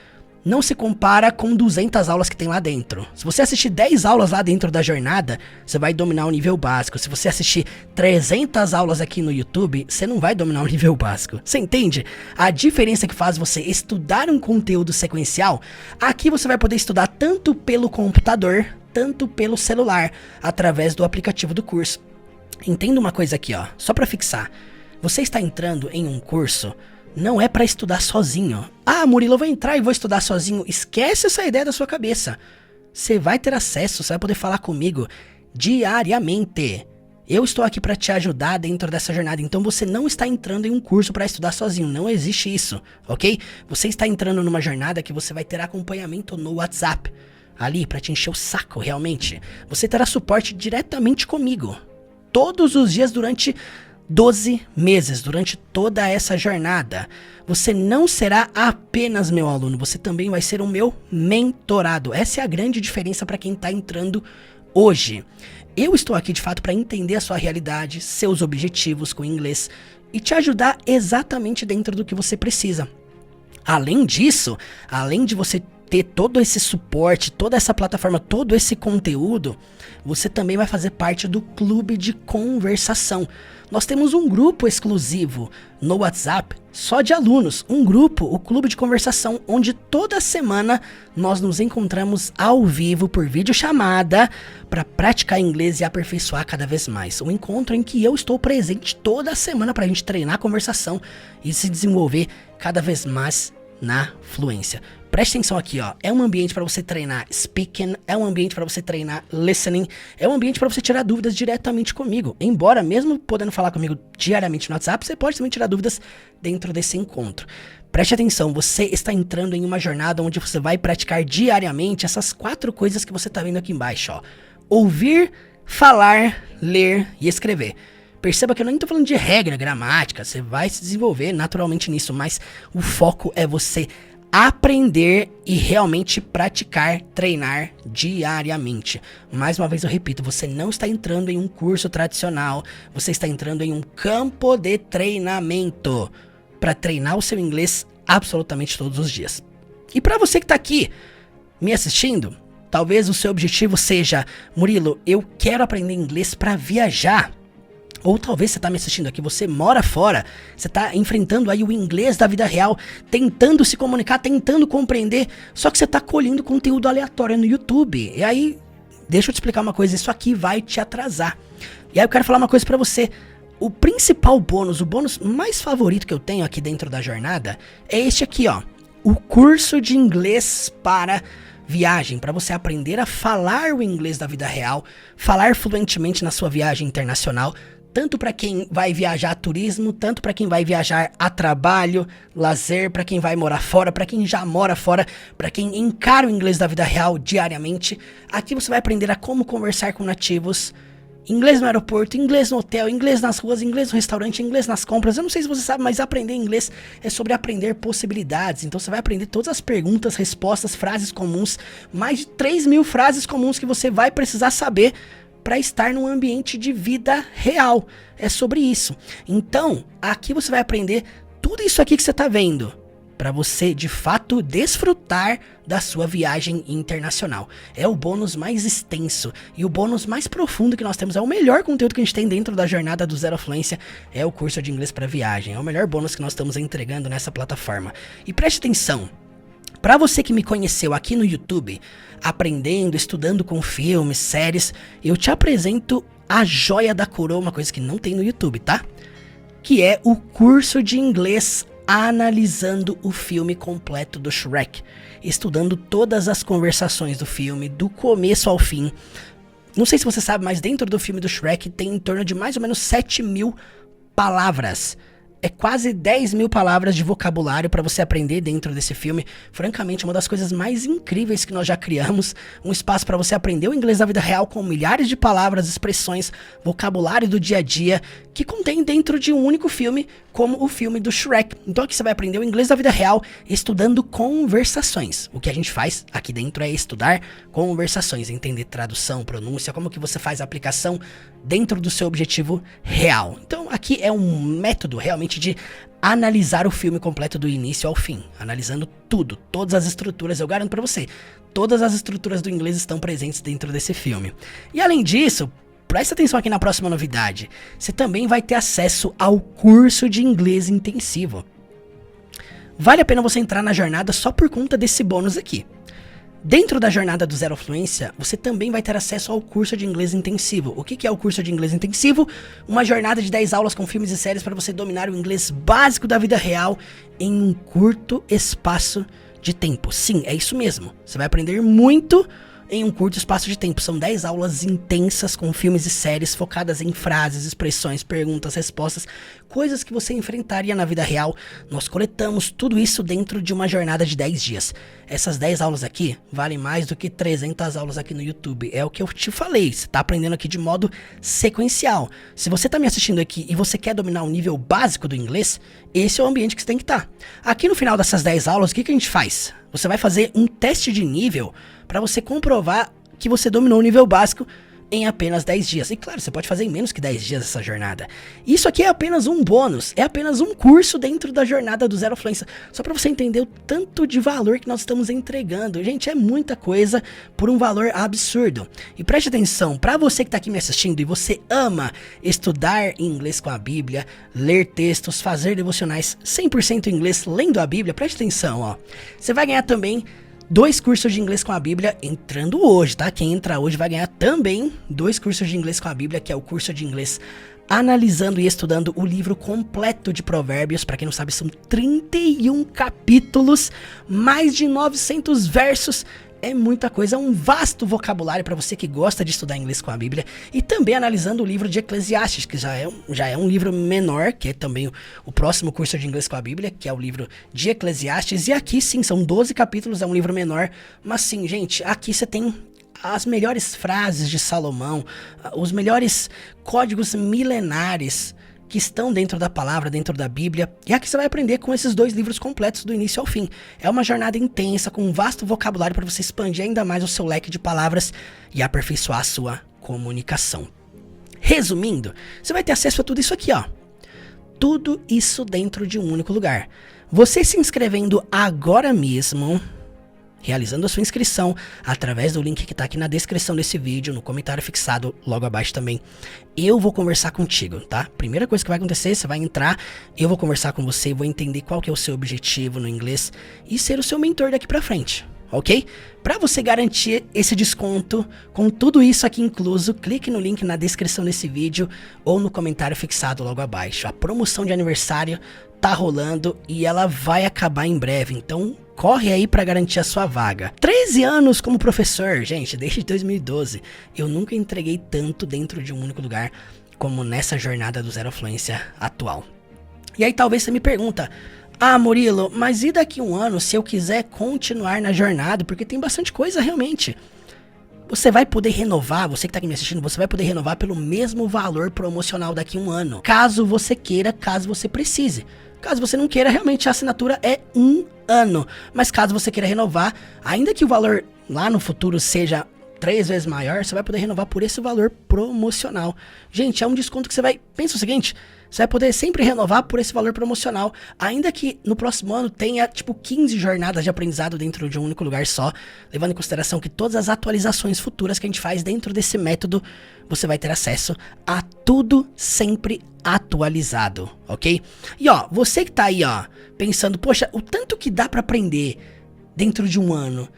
não se compara com 200 aulas que tem lá dentro. Se você assistir 10 aulas lá dentro da jornada, você vai dominar o nível básico. Se você assistir 300 aulas aqui no YouTube, você não vai dominar o nível básico. Você entende? A diferença que faz você estudar um conteúdo sequencial, aqui você vai poder estudar tanto pelo computador, tanto pelo celular, através do aplicativo do curso. Entenda uma coisa aqui, ó, só pra fixar. Você está entrando em um curso, não é pra estudar sozinho. Ah, Murilo, eu vou entrar e vou estudar sozinho. Esquece essa ideia da sua cabeça. Você vai ter acesso, você vai poder falar comigo diariamente. Eu estou aqui para te ajudar dentro dessa jornada, então você não está entrando em um curso para estudar sozinho, não existe isso, ok? Você está entrando numa jornada que você vai ter acompanhamento no WhatsApp, ali para te encher o saco realmente. Você terá suporte diretamente comigo, todos os dias durante 12 meses, durante toda essa jornada. Você não será apenas meu aluno, você também vai ser o meu mentorado. Essa é a grande diferença para quem está entrando hoje. Eu estou aqui de fato para entender a sua realidade, seus objetivos com o inglês e te ajudar exatamente dentro do que você precisa. Além disso, além de você ter todo esse suporte, toda essa plataforma, todo esse conteúdo, você também vai fazer parte do clube de conversação. Nós temos um grupo exclusivo no WhatsApp, só de alunos, um grupo, o clube de conversação, onde toda semana nós nos encontramos ao vivo por videochamada para praticar inglês e aperfeiçoar cada vez mais. Um encontro em que eu estou presente toda semana para a gente treinar a conversação e se desenvolver cada vez mais na fluência. Preste atenção aqui, ó. É um ambiente para você treinar speaking, é um ambiente para você treinar listening, é um ambiente para você tirar dúvidas diretamente comigo. Embora, mesmo podendo falar comigo diariamente no WhatsApp, você pode também tirar dúvidas dentro desse encontro. Preste atenção, você está entrando em uma jornada onde você vai praticar diariamente essas 4 coisas que você está vendo aqui embaixo, ó. Ouvir, falar, ler e escrever. Perceba que eu nem estou falando de regra, gramática, você vai se desenvolver naturalmente nisso, mas o foco é você aprender e realmente praticar, treinar diariamente. Mais uma vez eu repito, você não está entrando em um curso tradicional, você está entrando em um campo de treinamento para treinar o seu inglês absolutamente todos os dias. E para você que está aqui me assistindo, talvez o seu objetivo seja: Murilo, eu quero aprender inglês para viajar. Ou talvez você está me assistindo aqui, você mora fora, você está enfrentando aí o inglês da vida real, tentando se comunicar, tentando compreender, só que você está colhendo conteúdo aleatório no YouTube. E aí, deixa eu te explicar uma coisa, isso aqui vai te atrasar. E aí eu quero falar uma coisa pra você. O principal bônus, o bônus mais favorito que eu tenho aqui dentro da jornada é este aqui, ó. O curso de inglês para viagem, para você aprender a falar o inglês da vida real, falar fluentemente na sua viagem internacional, tanto para quem vai viajar a turismo, tanto para quem vai viajar a trabalho, lazer, para quem vai morar fora, para quem já mora fora, para quem encara o inglês da vida real diariamente. Aqui você vai aprender a como conversar com nativos, inglês no aeroporto, inglês no hotel, inglês nas ruas, inglês no restaurante, inglês nas compras. Eu não sei se você sabe, mas aprender inglês é sobre aprender possibilidades. Então você vai aprender todas as perguntas, respostas, frases comuns, mais de 3.000 frases comuns que você vai precisar saber para estar num ambiente de vida real. É sobre isso. Então, aqui você vai aprender tudo isso aqui que você está vendo, para você de fato desfrutar da sua viagem internacional. É o bônus mais extenso e o bônus mais profundo que nós temos. É o melhor conteúdo que a gente tem dentro da jornada do Zero Fluência. É o curso de inglês para viagem. É o melhor bônus que nós estamos entregando nessa plataforma. E preste atenção. Para você que me conheceu aqui no YouTube, aprendendo, estudando com filmes, séries, eu te apresento a joia da coroa, uma coisa que não tem no YouTube, tá? Que é o curso de inglês analisando o filme completo do Shrek, estudando todas as conversações do filme, do começo ao fim. Não sei se você sabe, mas dentro do filme do Shrek tem em torno de mais ou menos 7.000 palavras. É quase 10.000 palavras de vocabulário para você aprender dentro desse filme. Francamente, uma das coisas mais incríveis que nós já criamos. Um espaço para você aprender o inglês da vida real com milhares de palavras, expressões, vocabulário do dia a dia, que contém dentro de um único filme, como o filme do Shrek. Então aqui você vai aprender o inglês da vida real estudando conversações. O que a gente faz aqui dentro é estudar conversações, entender tradução, pronúncia, como que você faz a aplicação dentro do seu objetivo real. Então aqui é um método realmente de analisar o filme completo do início ao fim, analisando tudo, todas as estruturas. Eu garanto pra você, todas as estruturas do inglês estão presentes dentro desse filme. E além disso, presta atenção aqui na próxima novidade, você também vai ter acesso ao curso de inglês intensivo. Vale a pena você entrar na jornada só por conta desse bônus aqui. Dentro da jornada do Zero Fluência, você também vai ter acesso ao curso de inglês intensivo. O que é o curso de inglês intensivo? Uma jornada de 10 aulas com filmes e séries para você dominar o inglês básico da vida real em um curto espaço de tempo. Sim, é isso mesmo. Você vai aprender muito em um curto espaço de tempo. São 10 aulas intensas com filmes e séries focadas em frases, expressões, perguntas, respostas, coisas que você enfrentaria na vida real. Nós coletamos tudo isso dentro de uma jornada de 10 dias. Essas 10 aulas aqui valem mais do que 300 aulas aqui no YouTube. É o que eu te falei, você tá aprendendo aqui de modo sequencial. Se você tá me assistindo aqui e você quer dominar o nível básico do inglês, esse é o ambiente que você tem que estar. Aqui no final dessas 10 aulas, o que a gente faz? Você vai fazer um teste de nível para você comprovar que você dominou o nível básico em apenas 10 dias. E claro, você pode fazer em menos que 10 dias essa jornada. Isso aqui é apenas um bônus, é apenas um curso dentro da jornada do Zero Fluência. Só para você entender o tanto de valor que nós estamos entregando. Gente, é muita coisa por um valor absurdo. E preste atenção, para você que está aqui me assistindo e você ama estudar inglês com a Bíblia, ler textos, fazer devocionais 100% em inglês lendo a Bíblia, preste atenção, ó. Você vai ganhar também 2 cursos de inglês com a Bíblia entrando hoje, tá? Quem entra hoje vai ganhar também 2 cursos de inglês com a Bíblia, que é o curso de inglês analisando e estudando o livro completo de Provérbios. Para quem não sabe, são 31 capítulos, mais de 900 versos. É muita coisa, é um vasto vocabulário para você que gosta de estudar inglês com a Bíblia. E também analisando o livro de Eclesiastes, que já é um livro menor, que é também o próximo curso de inglês com a Bíblia, que é o livro de Eclesiastes. E aqui sim, são 12 capítulos, é um livro menor. Mas sim, gente, aqui você tem as melhores frases de Salomão, os melhores códigos milenares que estão dentro da palavra, dentro da Bíblia. E aqui você vai aprender com esses 2 livros completos do início ao fim. É uma jornada intensa, com um vasto vocabulário para você expandir ainda mais o seu leque de palavras e aperfeiçoar a sua comunicação. Resumindo, você vai ter acesso a tudo isso aqui, ó. Tudo isso dentro de um único lugar. Você se inscrevendo agora mesmo, realizando a sua inscrição através do link que está aqui na descrição desse vídeo, no comentário fixado logo abaixo também, eu vou conversar contigo, tá? Primeira coisa que vai acontecer, você vai entrar, eu vou conversar com você, vou entender qual que é o seu objetivo no inglês e ser o seu mentor daqui pra frente, ok? Para você garantir esse desconto com tudo isso aqui incluso, clique no link na descrição desse vídeo ou no comentário fixado logo abaixo. A promoção de aniversário tá rolando e ela vai acabar em breve, então corre aí para garantir a sua vaga. 13 anos como professor, gente, desde 2012. Eu nunca entreguei tanto dentro de um único lugar como nessa jornada do Zero Fluência atual. E aí talvez você me pergunta, ah, Murilo, mas e daqui a um ano se eu quiser continuar na jornada? Porque tem bastante coisa realmente. Você vai poder renovar, você que tá aqui me assistindo, você vai poder renovar pelo mesmo valor promocional daqui a um ano. Caso você queira, caso você precise. Caso você não queira, realmente a assinatura é 1 ano. Mas caso você queira renovar, ainda que o valor lá no futuro seja 3 vezes maior, você vai poder renovar por esse valor promocional. Gente, é um desconto que você vai... Pensa o seguinte, você vai poder sempre renovar por esse valor promocional, ainda que no próximo ano tenha, tipo, 15 jornadas de aprendizado dentro de um único lugar só, levando em consideração que todas as atualizações futuras que a gente faz dentro desse método, você vai ter acesso a tudo sempre atualizado, ok? E ó, você que tá aí, ó, pensando, poxa, o tanto que dá pra aprender dentro de um ano.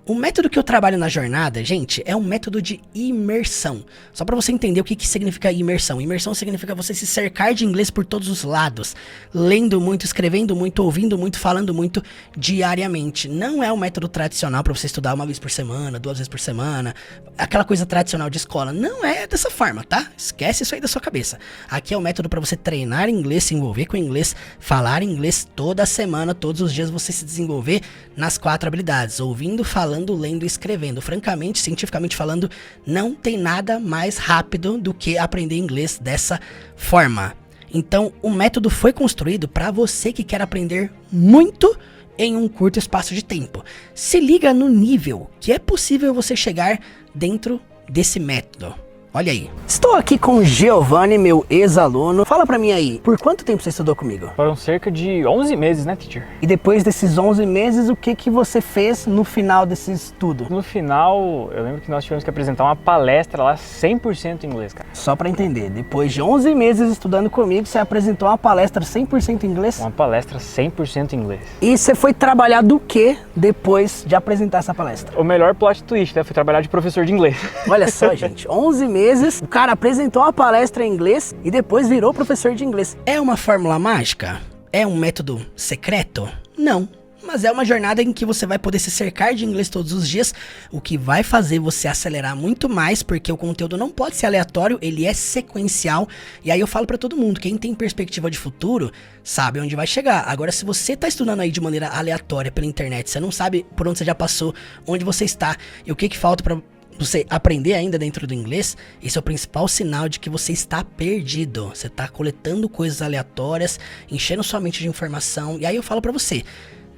O método que eu trabalho na jornada, gente, é um método de imersão. Só para você entender o que significa imersão. Imersão significa você se cercar de inglês por todos os lados. Lendo muito, escrevendo muito, ouvindo muito, falando muito diariamente. Não é um método tradicional para você estudar 1 vez por semana, 2 vezes por semana. Aquela coisa tradicional de escola. Não é dessa forma, tá? Esquece isso aí da sua cabeça. Aqui é o método para você treinar inglês, se envolver com inglês, falar inglês toda semana, todos os dias você se desenvolver nas 4 habilidades. Ouvindo, falando, lendo e escrevendo. Francamente, cientificamente falando, não tem nada mais rápido do que aprender inglês dessa forma. Então, o método foi construído para você que quer aprender muito em um curto espaço de tempo. Se liga no nível que é possível você chegar dentro desse método. Olha aí. Estou aqui com o Giovanni, meu ex-aluno. Fala pra mim aí, por quanto tempo você estudou comigo? Foram cerca de 11 meses, né, teacher? E depois desses 11 meses, o que você fez no final desse estudo? No final, eu lembro que nós tivemos que apresentar uma palestra lá 100% em inglês, cara. Só pra entender, depois de 11 meses estudando comigo, você apresentou uma palestra 100% em inglês? Uma palestra 100% em inglês. E você foi trabalhar do que depois de apresentar essa palestra? O melhor plot twist, né? Fui trabalhar de professor de inglês. Olha só, gente, 11 meses, o cara apresentou uma palestra em inglês e depois virou professor de inglês. É uma fórmula mágica? É um método secreto? Não. Mas é uma jornada em que você vai poder se cercar de inglês todos os dias, o que vai fazer você acelerar muito mais, porque o conteúdo não pode ser aleatório, ele é sequencial. E aí eu falo pra todo mundo, quem tem perspectiva de futuro, sabe onde vai chegar. Agora, se você tá estudando aí de maneira aleatória pela internet, você não sabe por onde você já passou, onde você está e o que falta pra você aprender ainda dentro do inglês, esse é o principal sinal de que você está perdido. Você tá coletando coisas aleatórias, enchendo sua mente de informação. E aí eu falo pra você,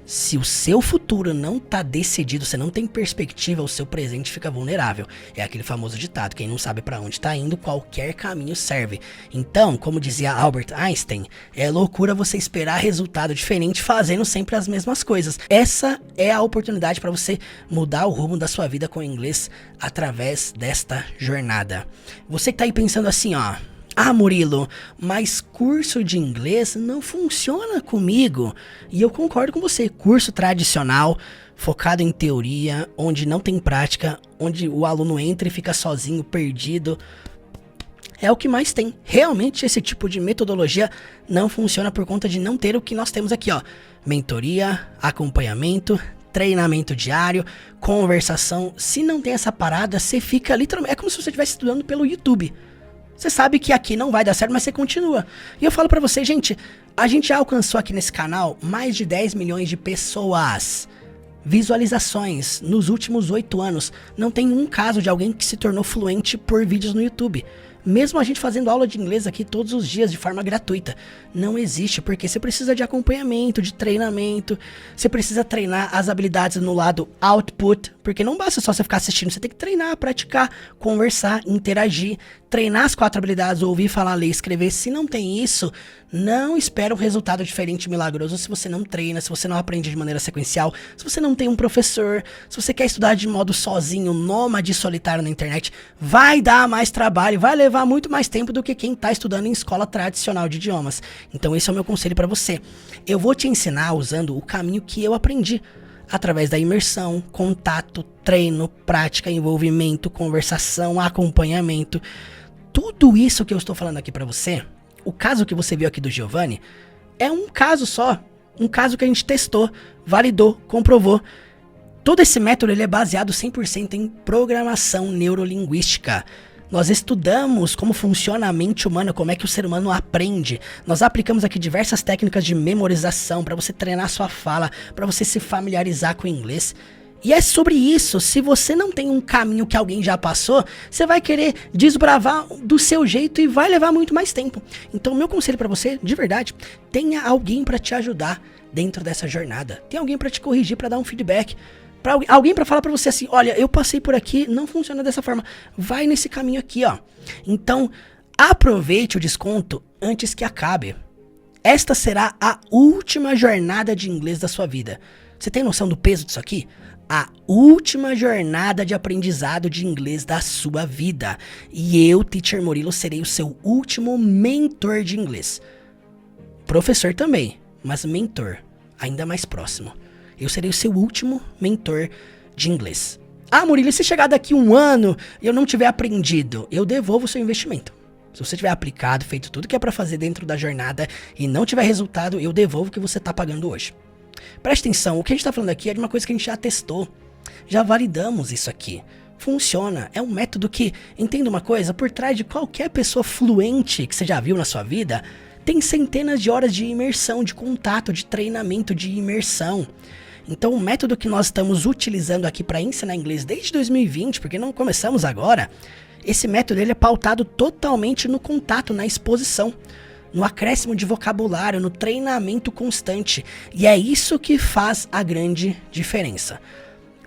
se o seu futuro não tá decidido, você não tem perspectiva, o seu presente fica vulnerável. É aquele famoso ditado, quem não sabe pra onde tá indo, qualquer caminho serve. Então, como dizia Albert Einstein, é loucura você esperar resultado diferente fazendo sempre as mesmas coisas. Essa é a oportunidade pra você mudar o rumo da sua vida com o inglês através desta jornada. Você que tá aí pensando assim, ó, ah, Murilo, mas curso de inglês não funciona comigo. E eu concordo com você, curso tradicional, focado em teoria, onde não tem prática, onde o aluno entra e fica sozinho, perdido, é o que mais tem. Realmente esse tipo de metodologia não funciona por conta de não ter o que nós temos aqui, ó. Mentoria, acompanhamento, treinamento diário, conversação. Se não tem essa parada, você fica literalmente, é como se você estivesse estudando pelo YouTube. Você sabe que aqui não vai dar certo, mas você continua. E eu falo pra você, gente, a gente já alcançou aqui nesse canal mais de 10 milhões de pessoas. Visualizações nos últimos 8 anos. Não tem um caso de alguém que se tornou fluente por vídeos no YouTube. Mesmo a gente fazendo aula de inglês aqui todos os dias de forma gratuita. Não existe, porque você precisa de acompanhamento, de treinamento. Você precisa treinar as habilidades no lado output, porque não basta só você ficar assistindo, você tem que treinar, praticar, conversar, interagir, treinar as 4 habilidades, ouvir, falar, ler, escrever. Se não tem isso, não espera um resultado diferente e milagroso se você não treina, se você não aprende de maneira sequencial, se você não tem um professor, se você quer estudar de modo sozinho, nômade solitário na internet, vai dar mais trabalho, vai levar muito mais tempo do que quem tá estudando em escola tradicional de idiomas. Então esse é o meu conselho para você. Eu vou te ensinar usando o caminho que eu aprendi, através da imersão, contato, treino, prática, envolvimento, conversação, acompanhamento. Tudo isso que eu estou falando aqui para você, o caso que você viu aqui do Giovanni, é um caso só. Um caso que a gente testou, validou, comprovou. Todo esse método ele é baseado 100% em programação neurolinguística. Nós estudamos como funciona a mente humana, como é que o ser humano aprende. Nós aplicamos aqui diversas técnicas de memorização para você treinar sua fala, para você se familiarizar com o inglês. E é sobre isso. Se você não tem um caminho que alguém já passou, você vai querer desbravar do seu jeito e vai levar muito mais tempo. Então, meu conselho para você, de verdade, tenha alguém para te ajudar dentro dessa jornada. Tem alguém para te corrigir, para dar um feedback. Alguém para falar para você assim, olha, eu passei por aqui, não funciona dessa forma, vai nesse caminho aqui, ó. Então, aproveite o desconto antes que acabe. Esta será a última jornada de inglês da sua vida. Você tem noção do peso disso aqui? A última jornada de aprendizado de inglês da sua vida. E eu, Teacher Murilo, serei o seu último mentor de inglês. Professor também, mas mentor, ainda mais próximo. Eu serei o seu último mentor de inglês. Ah, Murilo, e se chegar daqui 1 ano e eu não tiver aprendido, eu devolvo o seu investimento. Se você tiver aplicado, feito tudo que é para fazer dentro da jornada e não tiver resultado, eu devolvo o que você tá pagando hoje. Preste atenção, o que a gente tá falando aqui é de uma coisa que a gente já testou. Já validamos isso aqui. Funciona, é um método que, entenda uma coisa, por trás de qualquer pessoa fluente que você já viu na sua vida, tem centenas de horas de imersão, de contato, de treinamento, de imersão. Então o método que nós estamos utilizando aqui para ensinar inglês desde 2020, porque não começamos agora, esse método ele é pautado totalmente no contato, na exposição, no acréscimo de vocabulário, no treinamento constante. E é isso que faz a grande diferença.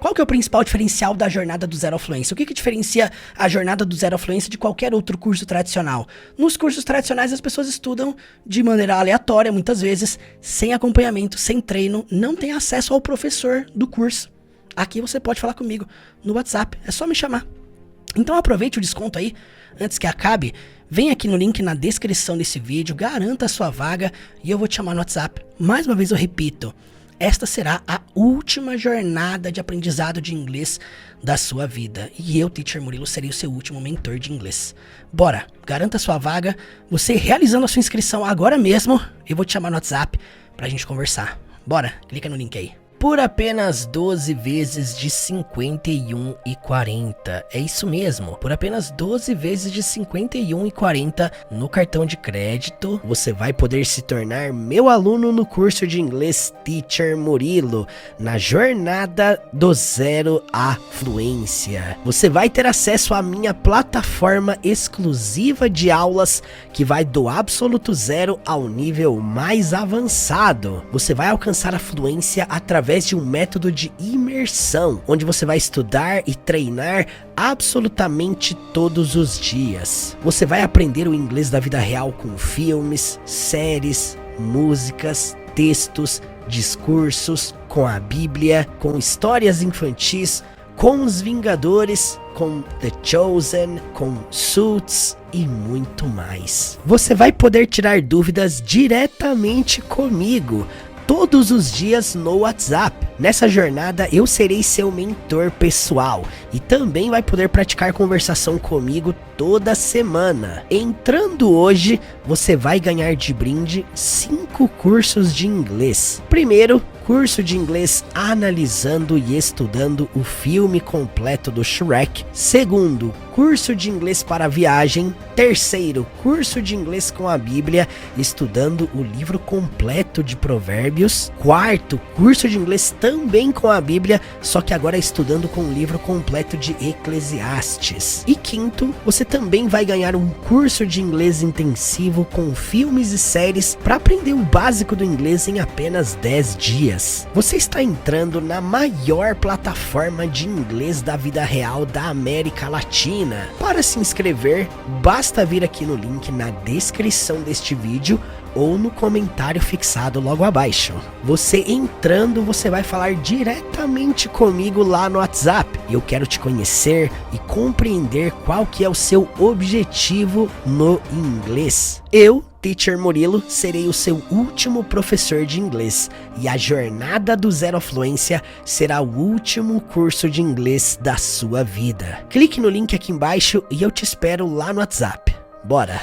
Qual que é o principal diferencial da jornada do Zero à Fluência? O que diferencia a jornada do Zero à Fluência de qualquer outro curso tradicional? Nos cursos tradicionais as pessoas estudam de maneira aleatória, muitas vezes, sem acompanhamento, sem treino, não tem acesso ao professor do curso. Aqui você pode falar comigo no WhatsApp, é só me chamar. Então aproveite o desconto aí, antes que acabe, vem aqui no link na descrição desse vídeo, garanta a sua vaga e eu vou te chamar no WhatsApp. Mais uma vez eu repito, esta será a última jornada de aprendizado de inglês da sua vida. E eu, Teacher Murilo, serei o seu último mentor de inglês. Bora, garanta a sua vaga. Você realizando a sua inscrição agora mesmo, eu vou te chamar no WhatsApp pra gente conversar. Bora, clica no link aí. Por apenas 12 vezes de 51,40. É isso mesmo, por apenas 12 vezes de 51,40 no cartão de crédito, você vai poder se tornar meu aluno no curso de inglês Teacher Murilo, na jornada do Zero à Fluência. Você vai ter acesso à minha plataforma exclusiva de aulas que vai do absoluto zero ao nível mais avançado. Você vai alcançar a fluência através de um método de imersão, onde você vai estudar e treinar absolutamente todos os dias. Você vai aprender o inglês da vida real com filmes, séries, músicas, textos, discursos, com a Bíblia, com histórias infantis, com os Vingadores, com The Chosen, com Suits e muito mais. Você vai poder tirar dúvidas diretamente comigo todos os dias no WhatsApp. Nessa jornada eu serei seu mentor pessoal e também vai poder praticar conversação comigo toda semana. Entrando hoje, você vai ganhar de brinde 5 cursos de inglês. Primeiro, curso de inglês analisando e estudando o filme completo do Shrek. Segundo, curso de inglês para viagem. Terceiro, curso de inglês com a Bíblia, estudando o livro completo de Provérbios. Quarto, curso de inglês também com a Bíblia, só que agora estudando com o livro completo de Eclesiastes. E quinto, você também vai ganhar um curso de inglês intensivo com filmes e séries para aprender o básico do inglês em apenas 10 dias. Você está entrando na maior plataforma de inglês da vida real da América Latina. Para se inscrever, basta vir aqui no link na descrição deste vídeo ou no comentário fixado logo abaixo. Você entrando, você vai falar diretamente comigo lá no WhatsApp. Eu quero te conhecer e compreender qual que é o seu objetivo no inglês. Eu, Teacher Murilo, serei o seu último professor de inglês e a jornada do Zero à Fluência será o último curso de inglês da sua vida. Clique no link aqui embaixo e eu te espero lá no WhatsApp. Bora!